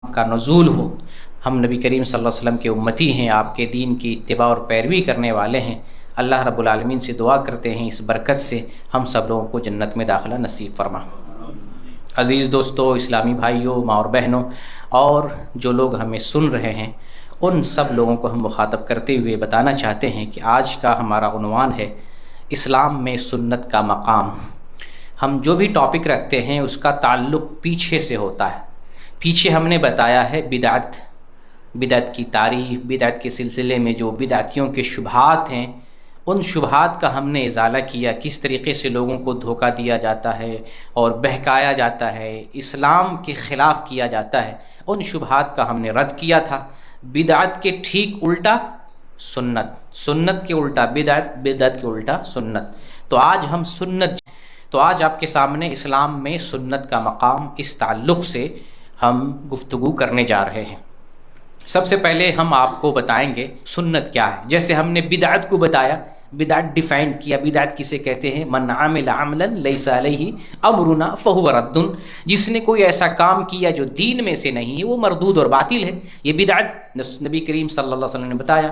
کا نزول ہو۔ ہم نبی کریم صلی اللہ علیہ وسلم کے امتی ہیں، آپ کے دین کی اتباع اور پیروی کرنے والے ہیں۔ اللہ رب العالمین سے دعا کرتے ہیں اس برکت سے ہم سب لوگوں کو جنت میں داخلہ نصیب فرما۔ عزیز دوستو، اسلامی بھائیوں، ماں اور بہنوں، اور جو لوگ ہمیں سن رہے ہیں ان سب لوگوں کو ہم مخاطب کرتے ہوئے بتانا چاہتے ہیں کہ آج کا ہمارا عنوان ہے اسلام میں سنت کا مقام۔ ہم جو بھی ٹاپک رکھتے ہیں اس کا تعلق پیچھے سے ہوتا ہے۔ پیچھے ہم نے بتایا ہے بدعت کی تعریف، بدعت کے سلسلے میں جو بدعتیوں کے شبہات ہیں ان شبہات کا ہم نے ازالہ کیا، کس طریقے سے لوگوں کو دھوکہ دیا جاتا ہے اور بہکایا جاتا ہے، اسلام کے خلاف کیا جاتا ہے۔ ان شبہات کا ہم نے رد کیا تھا۔ بدعت کے ٹھیک الٹا سنت کے الٹا بدعت کے الٹا سنت۔ تو آج آپ کے سامنے اسلام میں سنت کا مقام، اس تعلق سے ہم گفتگو کرنے جا رہے ہیں۔ سب سے پہلے ہم آپ کو بتائیں گے سنت کیا ہے۔ جیسے ہم نے بدعت کو بتایا، بدعت ڈیفائن کیا، بدعت کسے کہتے ہیں؟ من عمل عملا لیس علیہ امرنا فہو رد، جس نے کوئی ایسا کام کیا جو دین میں سے نہیں ہے وہ مردود اور باطل ہے۔ یہ بدعت نبی کریم صلی اللہ علیہ وسلم نے بتایا۔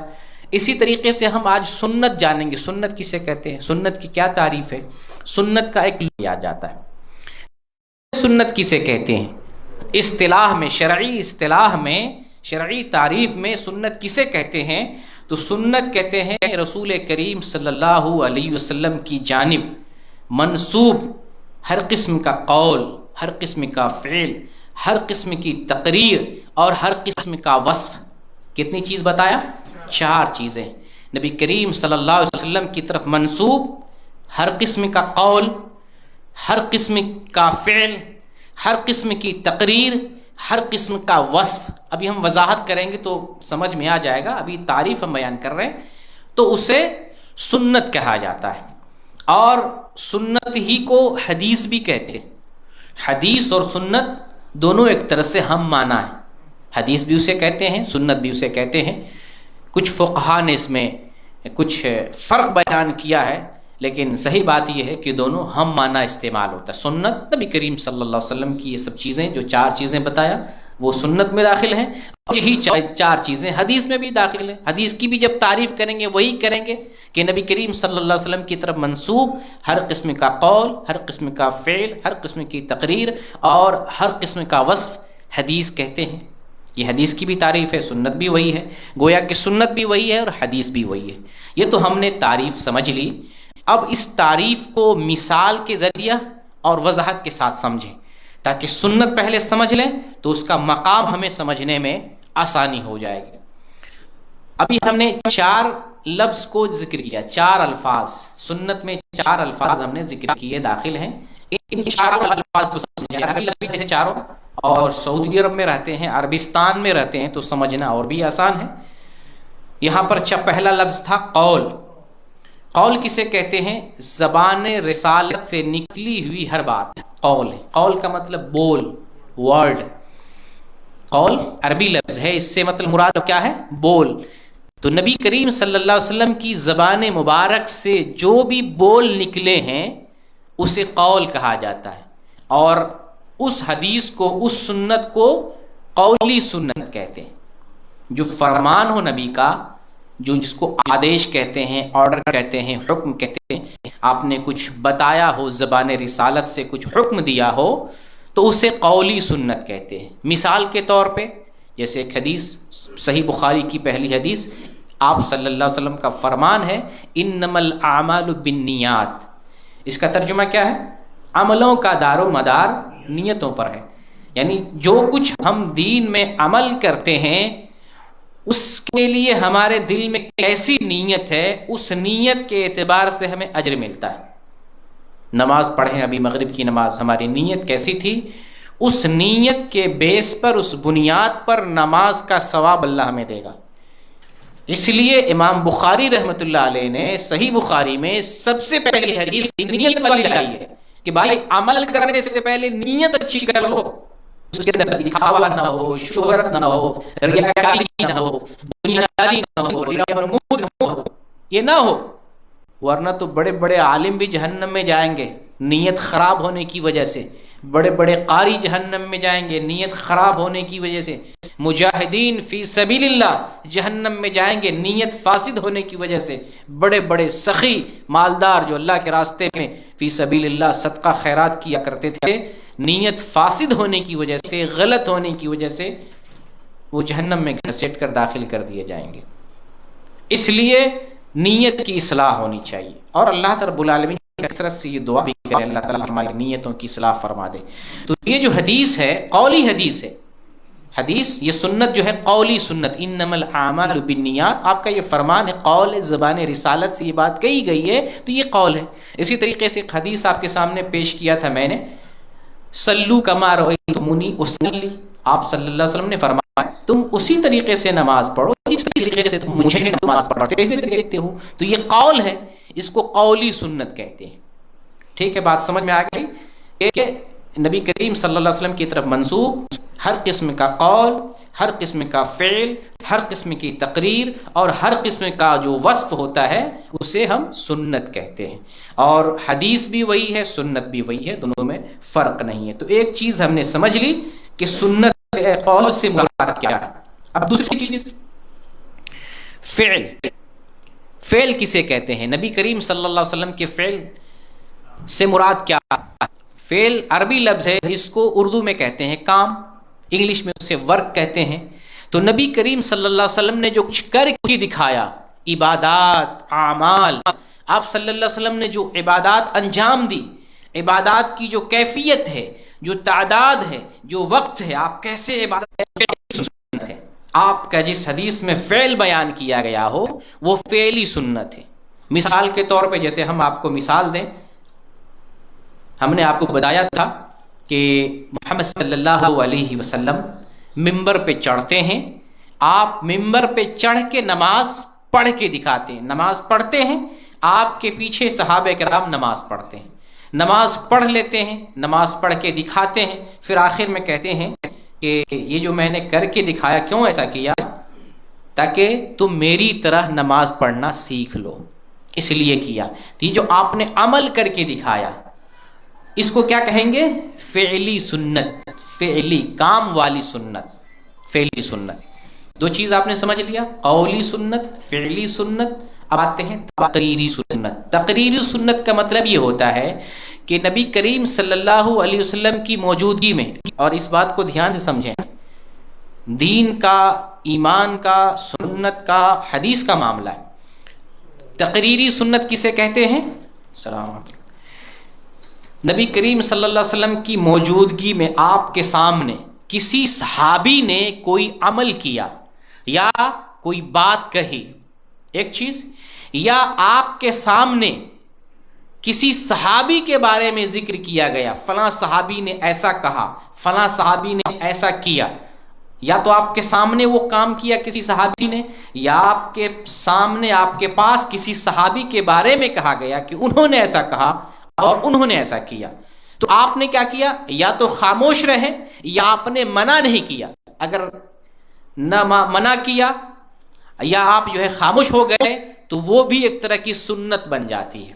اسی طریقے سے ہم آج سنت جانیں گے۔ سنت کسے کہتے ہیں؟ سنت کی کیا تعریف ہے؟ سنت کا ایک لفظ یاد جاتا ہے۔ سنت کسے کہتے ہیں؟ اصطلاح میں، شرعی تعریف میں سنت کسے کہتے ہیں؟ تو سنت کہتے ہیں رسول کریم صلی اللہ علیہ وسلم کی جانب منسوب ہر قسم کا قول، ہر قسم کا فعل، ہر قسم کی تقریر اور ہر قسم کا وصف۔ کتنی چیز بتایا؟ 4 چیزیں نبی کریم صلی اللہ علیہ وسلم کی طرف منسوب ہر قسم کا قول، ہر قسم کا فعل، ہر قسم کی تقریر، ہر قسم کا وصف۔ ابھی ہم وضاحت کریں گے تو سمجھ میں آ جائے گا، ابھی تعریف ہم بیان کر رہے ہیں۔ تو اسے سنت کہا جاتا ہے، اور سنت ہی کو حدیث بھی کہتے ہیں۔ حدیث اور سنت دونوں ایک طرح سے ہم معنی ہیں۔ حدیث بھی اسے کہتے ہیں، سنت بھی اسے کہتے ہیں۔ کچھ فقہا نے اس میں کچھ فرق بیان کیا ہے، لیکن صحیح بات یہ ہے کہ دونوں ہم معنی استعمال ہوتا ہے۔ سنت نبی کریم صلی اللہ علیہ وسلم کی یہ سب چیزیں، جو 4 چیزیں بتایا وہ سنت میں داخل ہیں، اور یہی 4 چیزیں حدیث میں بھی داخل ہیں۔ حدیث کی بھی جب تعریف کریں گے وہی کریں گے کہ نبی کریم صلی اللہ علیہ وسلم کی طرف منسوب ہر قسم کا قول، ہر قسم کا فعل، ہر قسم کی تقریر اور ہر قسم کا وصف حدیث کہتے ہیں۔ یہ حدیث کی بھی تعریف ہے، سنت بھی وہی ہے۔ گویا کہ سنت بھی وہی ہے اور حدیث بھی وہی ہے۔ یہ تو ہم نے تعریف سمجھ لی۔ اب اس تعریف کو مثال کے ذریعہ اور وضاحت کے ساتھ سمجھیں، تاکہ سنت پہلے سمجھ لیں تو اس کا مقام ہمیں سمجھنے میں آسانی ہو جائے گی۔ ابھی ہم نے 4 لفظ کو ذکر کیا، 4 الفاظ سنت میں، 4 الفاظ ہم نے ذکر کیے داخل ہیں۔ ان 4 الفاظ کو سمجھیں، عربی لفظ ہیں چاروں، اور سعودی عرب میں رہتے ہیں، عربستان میں رہتے ہیں تو سمجھنا اور بھی آسان ہے۔ یہاں پر پہلا لفظ تھا قول۔ قول کسے کہتے ہیں؟ زبان رسالت سے نکلی ہوئی ہر بات قول ہے۔ قول کا مطلب بول، ورڈ۔ قول عربی لفظ ہے، اس سے مطلب مراد کیا ہے؟ بول۔ تو نبی کریم صلی اللہ علیہ وسلم کی زبان مبارک سے جو بھی بول نکلے ہیں اسے قول کہا جاتا ہے، اور اس حدیث کو، اس سنت کو قولی سنت کہتے ہیں۔ جو فرمان ہو نبی کا، جو جس کو آدیش کہتے ہیں، آرڈر کہتے ہیں، حکم کہتے ہیں، آپ نے کچھ بتایا ہو، زبان رسالت سے کچھ حکم دیا ہو تو اسے قولی سنت کہتے ہیں۔ مثال کے طور پہ جیسے ایک حدیث، صحیح بخاری کی پہلی حدیث، آپ صلی اللہ علیہ وسلم کا فرمان ہے انما الاعمال بالنیات۔ اس کا ترجمہ کیا ہے؟ عملوں کا دار و مدار نیتوں پر ہے۔ یعنی جو کچھ ہم دین میں عمل کرتے ہیں اس کے لیے ہمارے دل میں کیسی نیت ہے، اس نیت کے اعتبار سے ہمیں اجر ملتا ہے۔ نماز پڑھیں، ابھی مغرب کی نماز، ہماری نیت کیسی تھی؟ اس نیت کے بیس پر، اس بنیاد پر نماز کا ثواب اللہ ہمیں دے گا۔ اس لیے امام بخاری رحمۃ اللہ علیہ نے صحیح بخاری میں سب سے پہلی حدیث نیت والی لائی ہے کہ بھائی عمل کرنے سے پہلے نیت اچھی کر لو، اس کے اندر دکھاوا نہ ہو، شہرت نہ ہو، ریاکاری نہ ہو، دنیاداری نہ ہو، ریا و نمود نہ ہو، یہ نہ ہو، ورنہ تو بڑے بڑے عالم بھی جہنم میں جائیں گے نیت خراب ہونے کی وجہ سے۔ بڑے بڑے قاری جہنم میں جائیں گے نیت خراب ہونے کی وجہ سے، مجاہدین فی سبیل اللہ جہنم میں جائیں گے نیت فاسد ہونے کی وجہ سے، بڑے بڑے سخی مالدار جو اللہ کے راستے میں فی سبیل اللہ صدقہ خیرات کیا کرتے تھے، نیت فاسد ہونے کی وجہ سے، غلط ہونے کی وجہ سے وہ جہنم میں گھسیٹ کر داخل کر دیے جائیں گے۔ اس لیے نیت کی اصلاح ہونی چاہیے، اور اللہ رب العالمین کثرت سے یہ دعا بھی کریں اللہ تعالیٰ ہماری نیتوں کی اصلاح فرما دے۔ تو یہ جو حدیث ہے قولی حدیث ہے، حدیث یہ سنت جو ہے قولی سنت، انما الاعمال بالنیات، آپ کا یہ فرمان ہے، قول زبان رسالت سے یہ بات کہی گئی ہے تو یہ قول ہے۔ اسی طریقے سے ایک حدیث آپ کے سامنے پیش کیا تھا میں نے، صلو کما رأیتمونی اصلی، آپ صلی اللہ علیہ وسلم نے فرمایا تم اسی طریقے سے نماز پڑھو جس طریقے سے تم مجھے نماز پڑھتے ہوئے دیکھتے ہو، تو یہ قول ہے، اس کو قولی سنت کہتے ہیں۔ ٹھیک ہے، بات سمجھ میں آ گئی کہ نبی کریم صلی اللہ علیہ وسلم کی طرف منسوب ہر قسم کا قول، ہر قسم کا فعل، ہر قسم کی تقریر اور ہر قسم کا جو وصف ہوتا ہے اسے ہم سنت کہتے ہیں، اور حدیث بھی وہی ہے، سنت بھی وہی ہے، دونوں میں فرق نہیں ہے۔ تو ایک چیز ہم نے سمجھ لی کہ سنت قول سے مراد کیا ہے۔ اب دوسری چیز فعل، فعل کسے کہتے ہیں؟ نبی کریم صلی اللہ علیہ وسلم کے فعل سے مراد کیا؟ فعل عربی لفظ ہے، اس کو اردو میں کہتے ہیں کام، انگلش میں اسے ورک کہتے ہیں۔ تو نبی کریم صلی اللہ علیہ وسلم نے جو کچھ کر کے دکھایا، عبادات، اعمال، آپ صلی اللہ علیہ وسلم نے جو عبادات انجام دی، عبادات کی جو کیفیت ہے، جو تعداد ہے، جو وقت ہے، آپ کیسے عبادت ہے، آپ کا جس حدیث میں فعل بیان کیا گیا ہو وہ فعلی سنت ہے۔ مثال کے طور پہ جیسے ہم آپ کو مثال دیں، ہم نے آپ کو بتایا تھا کہ محمد صلی اللہ علیہ وسلم ممبر پہ چڑھتے ہیں، آپ ممبر پہ چڑھ کے نماز پڑھ کے دکھاتے ہیں، نماز پڑھتے ہیں، آپ کے پیچھے صحابہ کرام نماز پڑھتے ہیں، نماز پڑھ لیتے ہیں، نماز پڑھ کے دکھاتے ہیں، پھر آخر میں کہتے ہیں کہ یہ جو میں نے کر کے دکھایا کیوں ایسا کیا؟ تاکہ تم میری طرح نماز پڑھنا سیکھ لو، اس لیے کیا۔ یہ جو آپ نے عمل کر کے دکھایا اس کو کیا کہیں گے؟ فعلی سنت، فعلی کام والی سنت، فعلی سنت۔ دو چیز آپ نے سمجھ لیا، قولی سنت، فعلی سنت۔ اب آتے ہیں تقریری سنت۔ تقریری سنت کا مطلب یہ ہوتا ہے کہ نبی کریم صلی اللہ علیہ وسلم کی موجودگی میں، اور اس بات کو دھیان سے سمجھیں، دین کا، ایمان کا، سنت کا، حدیث کا معاملہ ہے۔ تقریری سنت کسے کہتے ہیں؟ السلام علیکم۔ نبی کریم صلی اللہ علیہ وسلم کی موجودگی میں آپ کے سامنے کسی صحابی نے کوئی عمل کیا یا کوئی بات کہی، ایک چیز، یا آپ کے سامنے کسی صحابی کے بارے میں ذکر کیا گیا، فلاں صحابی نے ایسا کہا، فلاں صحابی نے ایسا کیا، یا تو آپ کے سامنے وہ کام کیا کسی صحابی نے، یا آپ کے سامنے، آپ کے پاس کسی صحابی کے بارے میں کہا گیا کہ انہوں نے ایسا کہا اور انہوں نے ایسا کیا، تو آپ نے کیا کیا؟ یا تو خاموش رہے یا آپ نے منع نہیں کیا۔ اگر نہ منع کیا یا آپ جو ہے خاموش ہو گئے تو وہ بھی ایک طرح کی سنت بن جاتی ہے۔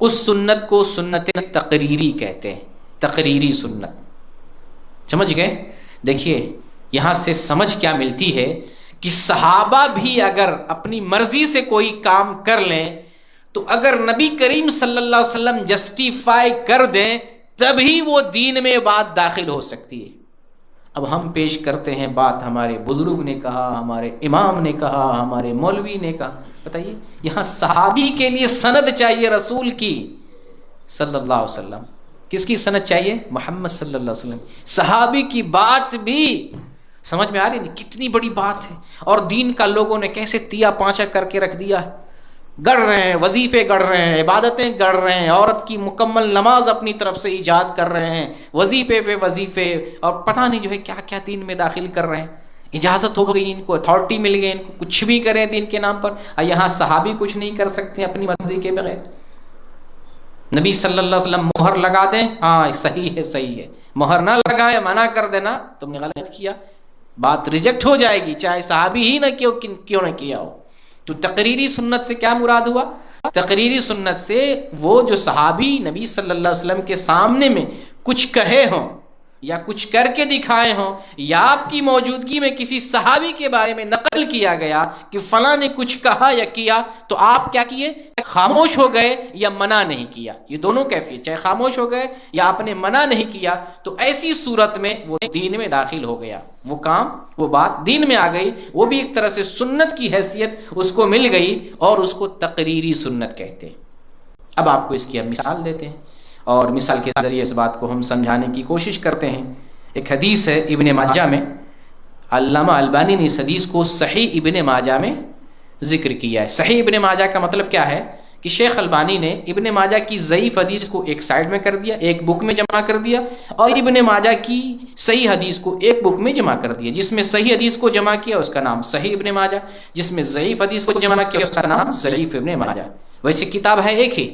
اس سنت کو سنت تقریری کہتے ہیں، تقریری سنت۔ سمجھ گئے؟ دیکھیے یہاں سے سمجھ کیا ملتی ہے کہ صحابہ بھی اگر اپنی مرضی سے کوئی کام کر لیں تو اگر نبی کریم صلی اللہ علیہ وسلم جسٹیفائی کر دیں تبھی وہ دین میں بات داخل ہو سکتی ہے۔ اب ہم پیش کرتے ہیں بات ہمارے بزرگ نے کہا، ہمارے امام نے کہا، ہمارے مولوی نے کہا۔ بتائیے یہاں صحابی کے لیے سند چاہیے رسول کی صلی اللہ علیہ وسلم۔ کس کی سند چاہیے؟ محمد صلی اللہ علیہ وسلم۔ صحابی کی بات بھی سمجھ میں آ رہی نہیں کتنی بڑی بات ہے، اور دین کا لوگوں نے کیسے تیا پانچا کر کے رکھ دیا ہے، گڑھ رہے ہیں، وظیفے گڑھ رہے ہیں، عبادتیں گڑھ رہے ہیں، عورت کی مکمل نماز اپنی طرف سے ایجاد کر رہے ہیں، وظیفے پہ وظیفے، اور پتہ نہیں جو ہے کیا کیا دین میں داخل کر رہے ہیں۔ اجازت ہو گئی ان کو، اتھارٹی مل گئی ان کو، کچھ بھی کریں دین کے نام پر۔ یہاں صحابی کچھ نہیں کر سکتے اپنی مرضی کے بغیر۔ نبی صلی اللہ علیہ وسلم مہر لگا دیں، ہاں صحیح ہے صحیح ہے، مہر نہ لگائے منع کر دینا تم نے غلط کیا، بات ریجیکٹ ہو جائے گی، چاہے صحابی ہی نہ کیوں نہ کیا ہو۔ تو تقریری سنت سے کیا مراد ہوا؟ تقریری سنت سے وہ جو صحابی نبی صلی اللہ علیہ وسلم کے سامنے میں کچھ کہے ہوں یا کچھ کر کے دکھائے ہوں یا آپ کی موجودگی میں کسی صحابی کے بارے میں نقل کیا گیا کہ فلاں نے کچھ کہا یا کیا، تو آپ کیا کیے؟ خاموش ہو گئے یا منع نہیں کیا۔ یہ دونوں کیفیت، چاہے خاموش ہو گئے یا آپ نے منع نہیں کیا، تو ایسی صورت میں وہ دین میں داخل ہو گیا، وہ کام وہ بات دین میں آ گئی، وہ بھی ایک طرح سے سنت کی حیثیت اس کو مل گئی، اور اس کو تقریری سنت کہتے ہیں۔ اب آپ کو اس کی ہم مثال دیتے ہیں، اور مثال کے ذریعے اس بات کو ہم سمجھانے کی کوشش کرتے ہیں۔ ایک حدیث ہے ابن ماجہ میں، علامہ البانی نے اس حدیث کو صحیح ابن ماجہ میں ذکر کیا ہے۔ صحیح ابن ماجہ کا مطلب کیا ہے کہ شیخ البانی نے ابن ماجہ کی ضعیف حدیث کو ایک سائڈ میں کر دیا، ایک بک میں جمع کر دیا، اور ابن ماجہ کی صحیح حدیث کو ایک بک میں جمع کر دیا۔ جس میں صحیح حدیث کو جمع کیا اس کا نام صحیح ابن ماجہ، جس میں ضعیف حدیث کو جمع کیا اس کا نام ضعیف ابن ماجہ۔ ویسے کتاب ہے ایک ہی،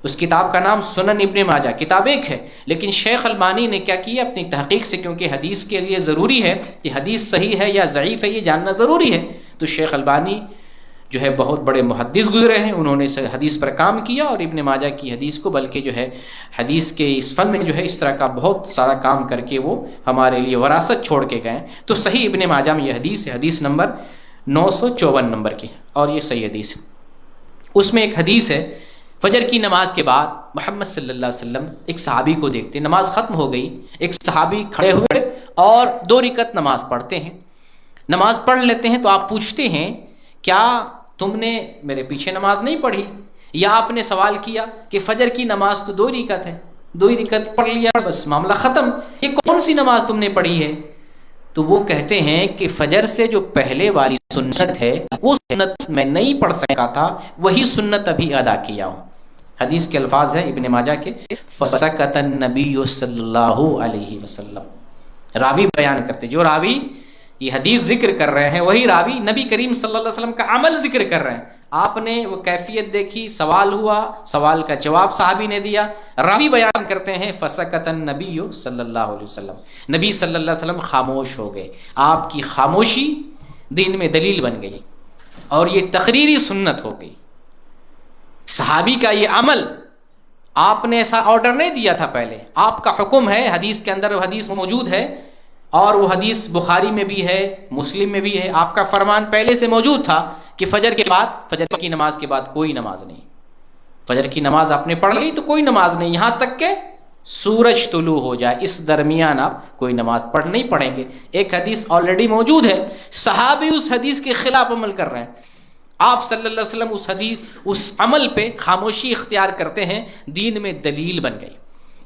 اس کتاب کا نام سنن ابن ماجہ، کتاب ایک ہے، لیکن شیخ البانی نے کیا کیا اپنی تحقیق سے، کیونکہ حدیث کے لیے ضروری ہے کہ حدیث صحیح ہے یا ضعیف ہے یہ جاننا ضروری ہے، تو شیخ البانی جو ہے بہت بڑے محدث گزرے ہیں، انہوں نے اس حدیث پر کام کیا، اور ابن ماجہ کی حدیث کو بلکہ جو ہے حدیث کے اس فن میں جو ہے اس طرح کا بہت سارا کام کر کے وہ ہمارے لیے وراثت چھوڑ کے گئے۔ تو صحیح ابن ماجہ میں یہ حدیث ہے، حدیث نمبر 954 نمبر کی، اور یہ صحیح حدیث ہے۔ اس میں ایک حدیث ہے، فجر کی نماز کے بعد محمد صلی اللہ علیہ وسلم ایک صحابی کو دیکھتے، نماز ختم ہو گئی، ایک صحابی کھڑے ہوئے اور 2 رکعت نماز پڑھتے ہیں، نماز پڑھ لیتے ہیں، تو آپ پوچھتے ہیں کیا تم نے میرے پیچھے نماز نہیں پڑھی؟ یا آپ نے سوال کیا کہ فجر کی نماز تو 2 رکعت ہے، 2 رکعت پڑھ لیا بس معاملہ ختم، یہ کون سی نماز تم نے پڑھی ہے؟ تو وہ کہتے ہیں کہ فجر سے جو پہلے والی سنت ہے وہ سنت میں نہیں پڑھ سکا تھا، وہی سنت ابھی ادا کیا ہوں۔ حدیث کے الفاظ ہے ابن ماجہ کے، فسکت النبی صلی اللہ علیہ وسلم۔ راوی بیان کرتے، جو راوی یہ حدیث ذکر کر رہے ہیں وہی راوی نبی کریم صلی اللہ علیہ وسلم کا عمل ذکر کر رہے ہیں۔ آپ نے وہ کیفیت دیکھی، سوال ہوا، سوال کا جواب صحابی نے دیا، راوی بیان کرتے ہیں فسکت النبی صلی اللہ علیہ وسلم، نبی صلی اللہ علیہ وسلم خاموش ہو گئے، آپ کی خاموشی دین میں دلیل بن گئی، اور یہ تقریری سنت ہو گئی۔ صحابی کا یہ عمل، آپ نے ایسا آرڈر نہیں دیا تھا پہلے، آپ کا حکم ہے، حدیث کے اندر وہ حدیث موجود ہے، اور وہ حدیث بخاری میں بھی ہے، مسلم میں بھی ہے، آپ کا فرمان پہلے سے موجود تھا کہ فجر کے بعد، فجر کی نماز کے بعد کوئی نماز نہیں، فجر کی نماز آپ نے پڑھ لی تو کوئی نماز نہیں، یہاں تک کہ سورج طلوع ہو جائے، اس درمیان آپ کوئی نماز نہیں پڑھیں گے۔ ایک حدیث آلریڈی موجود ہے، صحابی اس حدیث کے خلاف عمل کر رہے ہیں، آپ صلی اللہ علیہ وسلم اس عمل پہ خاموشی اختیار کرتے ہیں، دین میں دلیل بن گئی۔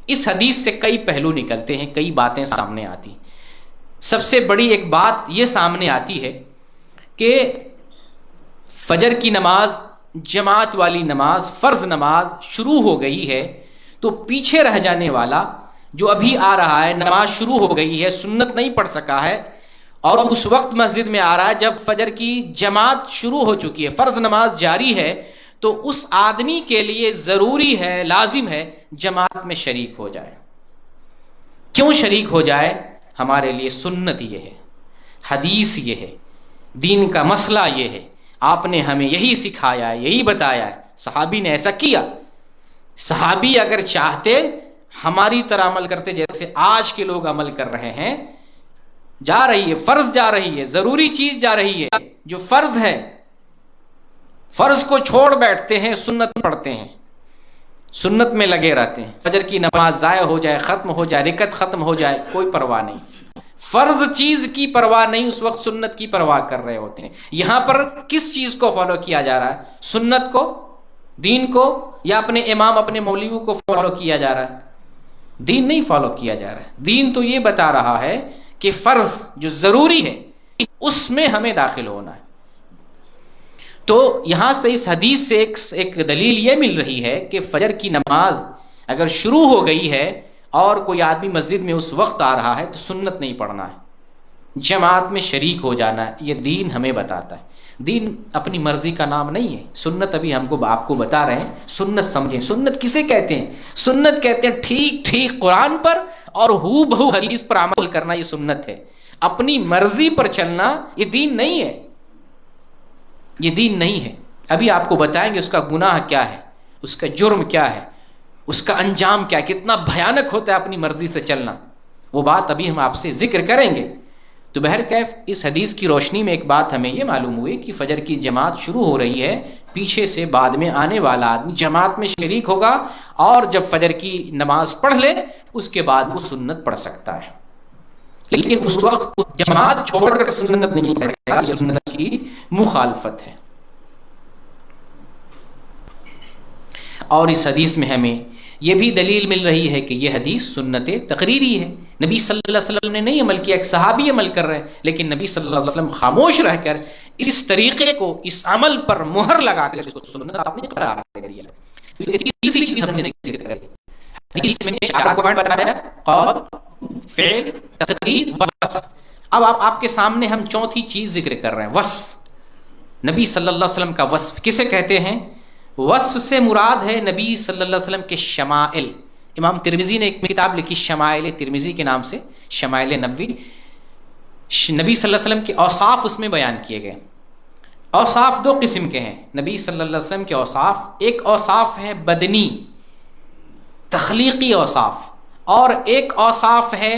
اس حدیث سے کئی پہلو نکلتے ہیں، کئی باتیں سامنے آتی۔ سب سے بڑی ایک بات یہ سامنے آتی ہے کہ فجر کی نماز، جماعت والی نماز، فرض نماز شروع ہو گئی ہے، تو پیچھے رہ جانے والا جو ابھی آ رہا ہے، نماز شروع ہو گئی ہے، سنت نہیں پڑھ سکا ہے، اور اس وقت مسجد میں آ رہا ہے جب فجر کی جماعت شروع ہو چکی ہے، فرض نماز جاری ہے، تو اس آدمی کے لیے ضروری ہے، لازم ہے جماعت میں شریک ہو جائے۔ کیوں شریک ہو جائے؟ ہمارے لیے سنت یہ ہے، حدیث یہ ہے، دین کا مسئلہ یہ ہے، آپ نے ہمیں یہی سکھایا ہے، یہی بتایا ہے، صحابی نے ایسا کیا۔ صحابی اگر چاہتے ہماری طرح عمل کرتے جیسے آج کے لوگ عمل کر رہے ہیں، جا رہی ہے فرض، جا رہی ہے ضروری چیز، جا رہی ہے جو فرض ہے، فرض کو چھوڑ بیٹھتے ہیں، سنت پڑھتے ہیں، سنت میں لگے رہتے ہیں، فجر کی نماز ضائع ہو جائے، ختم ہو جائے، رکعت ختم ہو جائے، کوئی پرواہ نہیں، فرض چیز کی پرواہ نہیں، اس وقت سنت کی پرواہ کر رہے ہوتے ہیں۔ یہاں پر کس چیز کو فالو کیا جا رہا ہے؟ سنت کو، دین کو، یا اپنے امام، اپنے مولوی کو فالو کیا جا رہا ہے؟ دین نہیں فالو کیا جا رہا ہے، دین تو یہ بتا رہا ہے کہ فرض جو ضروری ہے اس میں ہمیں داخل ہونا ہے۔ تو یہاں سے اس حدیث سے ایک دلیل یہ مل رہی ہے کہ فجر کی نماز اگر شروع ہو گئی ہے اور کوئی آدمی مسجد میں اس وقت آ رہا ہے تو سنت نہیں پڑھنا ہے، جماعت میں شریک ہو جانا ہے، یہ دین ہمیں بتاتا ہے۔ دین اپنی مرضی کا نام نہیں ہے، سنت ابھی ہم کو آپ کو بتا رہے ہیں، سنت سمجھیں۔ سنت کسے کہتے ہیں؟ سنت کہتے ہیں ٹھیک ٹھیک قرآن پر اور ہو بہو حدیث پر عمل کرنا، یہ سنت ہے۔ اپنی مرضی پر چلنا یہ دین نہیں ہے، یہ دین نہیں ہے۔ ابھی آپ کو بتائیں گے اس کا گناہ کیا ہے، اس کا جرم کیا ہے، اس کا انجام کیا، کتنا بھیانک ہوتا ہے اپنی مرضی سے چلنا، وہ بات ابھی ہم آپ سے ذکر کریں گے۔ تو بہرکیف اس حدیث کی روشنی میں ایک بات ہمیں یہ معلوم ہوئی کہ فجر کی جماعت شروع ہو رہی ہے، پیچھے سے بعد میں آنے والا آدمی جماعت میں شریک ہوگا، اور جب فجر کی نماز پڑھ لے اس کے بعد وہ سنت پڑھ سکتا ہے، لیکن اس وقت جماعت چھوڑ کر سنت نہیں پڑھے گا، یہ سنت کی مخالفت ہے۔ اور اس حدیث میں ہمیں یہ بھی دلیل مل رہی ہے کہ یہ حدیث سنت تقریری ہے، نبی صلی اللہ علیہ وسلم نے نہیں عمل کیا، ایک صحابی عمل کر رہے ہیں، لیکن نبی صلی اللہ علیہ وسلم خاموش رہ کر اس طریقے کو، اس عمل پر مہر لگا کر اس کو سنت آپ نے قرار دے دیا۔ تیسری چیز ہم نے ذکر کری، حدیث میں چار پوائنٹ بتایا، قول، فعل، تقریر، وصف۔ اب آپ کے سامنے ہم چوتھی چیز ذکر کر رہے ہیں، وصف۔ نبی صلی اللہ علیہ وسلم کا وصف کسے کہتے ہیں؟ وصف سے مراد ہے نبی صلی اللہ علیہ وسلم کے شمائل۔ امام ترمذی نے ایک کتاب لکھی شمائل ترمذی کے نام سے، شمائل نبوی، نبی صلی اللہ علیہ وسلم کے اوصاف اس میں بیان کیے گئے۔ اوصاف دو قسم کے ہیں نبی صلی اللہ علیہ وسلم کے اوصاف، ایک اوصاف ہے بدنی تخلیقی اوصاف، اور ایک اوصاف ہے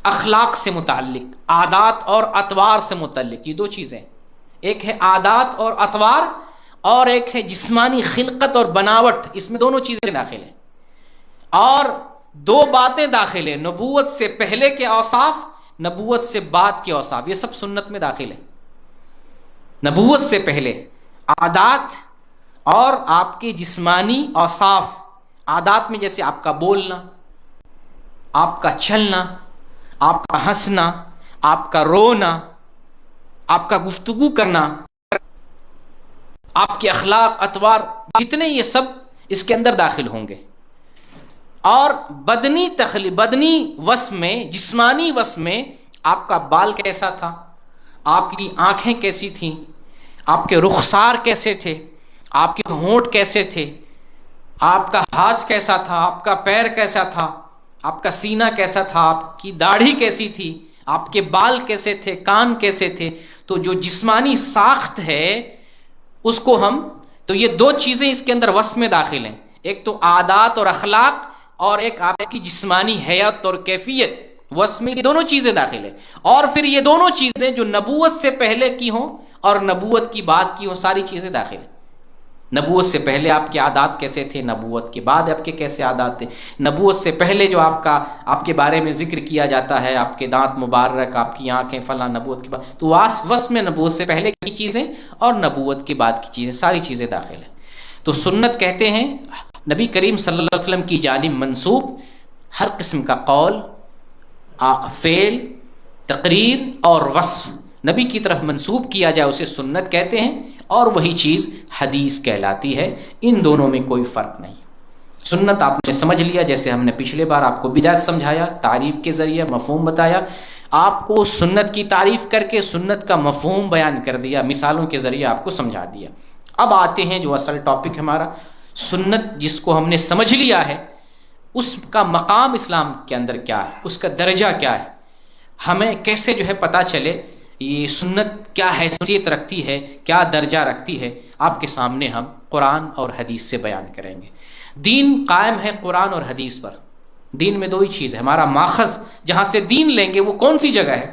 اخلاق سے متعلق، عادات اور اطوار سے متعلق۔ یہ دو چیزیں، ایک ہے عادات اور اطوار، اور ایک ہے جسمانی خلقت اور بناوٹ، اس میں دونوں چیزیں داخل ہیں۔ اور دو باتیں داخل ہیں، نبوت سے پہلے کے اوصاف، نبوت سے بعد کے اوصاف، یہ سب سنت میں داخل ہیں۔ نبوت سے پہلے عادات اور آپ کے جسمانی اوصاف، عادات میں جیسے آپ کا بولنا، آپ کا چلنا، آپ کا ہنسنا، آپ کا رونا، آپ کا گفتگو کرنا، آپ کے اخلاق، اطوار، جتنے یہ سب اس کے اندر داخل ہوں گے۔ اور بدنی وصف میں، جسمانی وصف میں آپ کا بال کیسا تھا، آپ کی آنکھیں کیسی تھیں، آپ کے رخسار کیسے تھے، آپ کے ہونٹ کیسے تھے، آپ کا ہاتھ کیسا تھا، آپ کا پیر کیسا تھا، آپ کا سینہ کیسا تھا، آپ کی داڑھی کیسی تھی، آپ کے بال کیسے تھے، کان کیسے تھے۔ تو جو جسمانی ساخت ہے اس کو تو یہ دو چیزیں اس کے اندر وصف میں داخل ہیں، ایک تو عادات اور اخلاق، اور ایک آپ کی جسمانی حیات اور کیفیت، وصف میں یہ دونوں چیزیں داخل ہیں۔ اور پھر یہ دونوں چیزیں جو نبوت سے پہلے کی ہوں اور نبوت کی بعد کی ہوں، ساری چیزیں داخل ہیں۔ نبوت سے پہلے آپ کے عادات کیسے تھے، نبوت کے بعد آپ کے کیسے عادات تھے، نبوت سے پہلے جو آپ کے بارے میں ذکر کیا جاتا ہے، آپ کے دانت مبارک، آپ کی آنکھیں فلاں، نبوت کے بعد، تو وصف میں نبوت سے پہلے کی چیزیں اور نبوت کے بعد کی چیزیں، ساری چیزیں داخل ہیں۔ تو سنت کہتے ہیں نبی کریم صلی اللہ علیہ وسلم کی جانب منسوب ہر قسم کا قول، فعل، تقریر اور وصف نبی کی طرف منسوب کیا جائے اسے سنت کہتے ہیں، اور وہی چیز حدیث کہلاتی ہے۔ ان دونوں میں کوئی فرق نہیں۔ سنت آپ نے سمجھ لیا، جیسے ہم نے پچھلے بار آپ کو بدعت سمجھایا، تعریف کے ذریعے مفہوم بتایا، آپ کو سنت کی تعریف کر کے سنت کا مفہوم بیان کر دیا، مثالوں کے ذریعے آپ کو سمجھا دیا۔ اب آتے ہیں جو اصل ٹاپک ہمارا، سنت جس کو ہم نے سمجھ لیا ہے اس کا مقام اسلام کے اندر کیا ہے، اس کا درجہ کیا ہے، ہمیں کیسے جو ہے پتہ چلے یہ سنت کیا حیثیت رکھتی ہے، کیا درجہ رکھتی ہے، آپ کے سامنے ہم قرآن اور حدیث سے بیان کریں گے۔ دین قائم ہے قرآن اور حدیث پر۔ دین میں دو ہی چیز ہے، ہمارا ماخذ جہاں سے دین لیں گے وہ کون سی جگہ ہے؟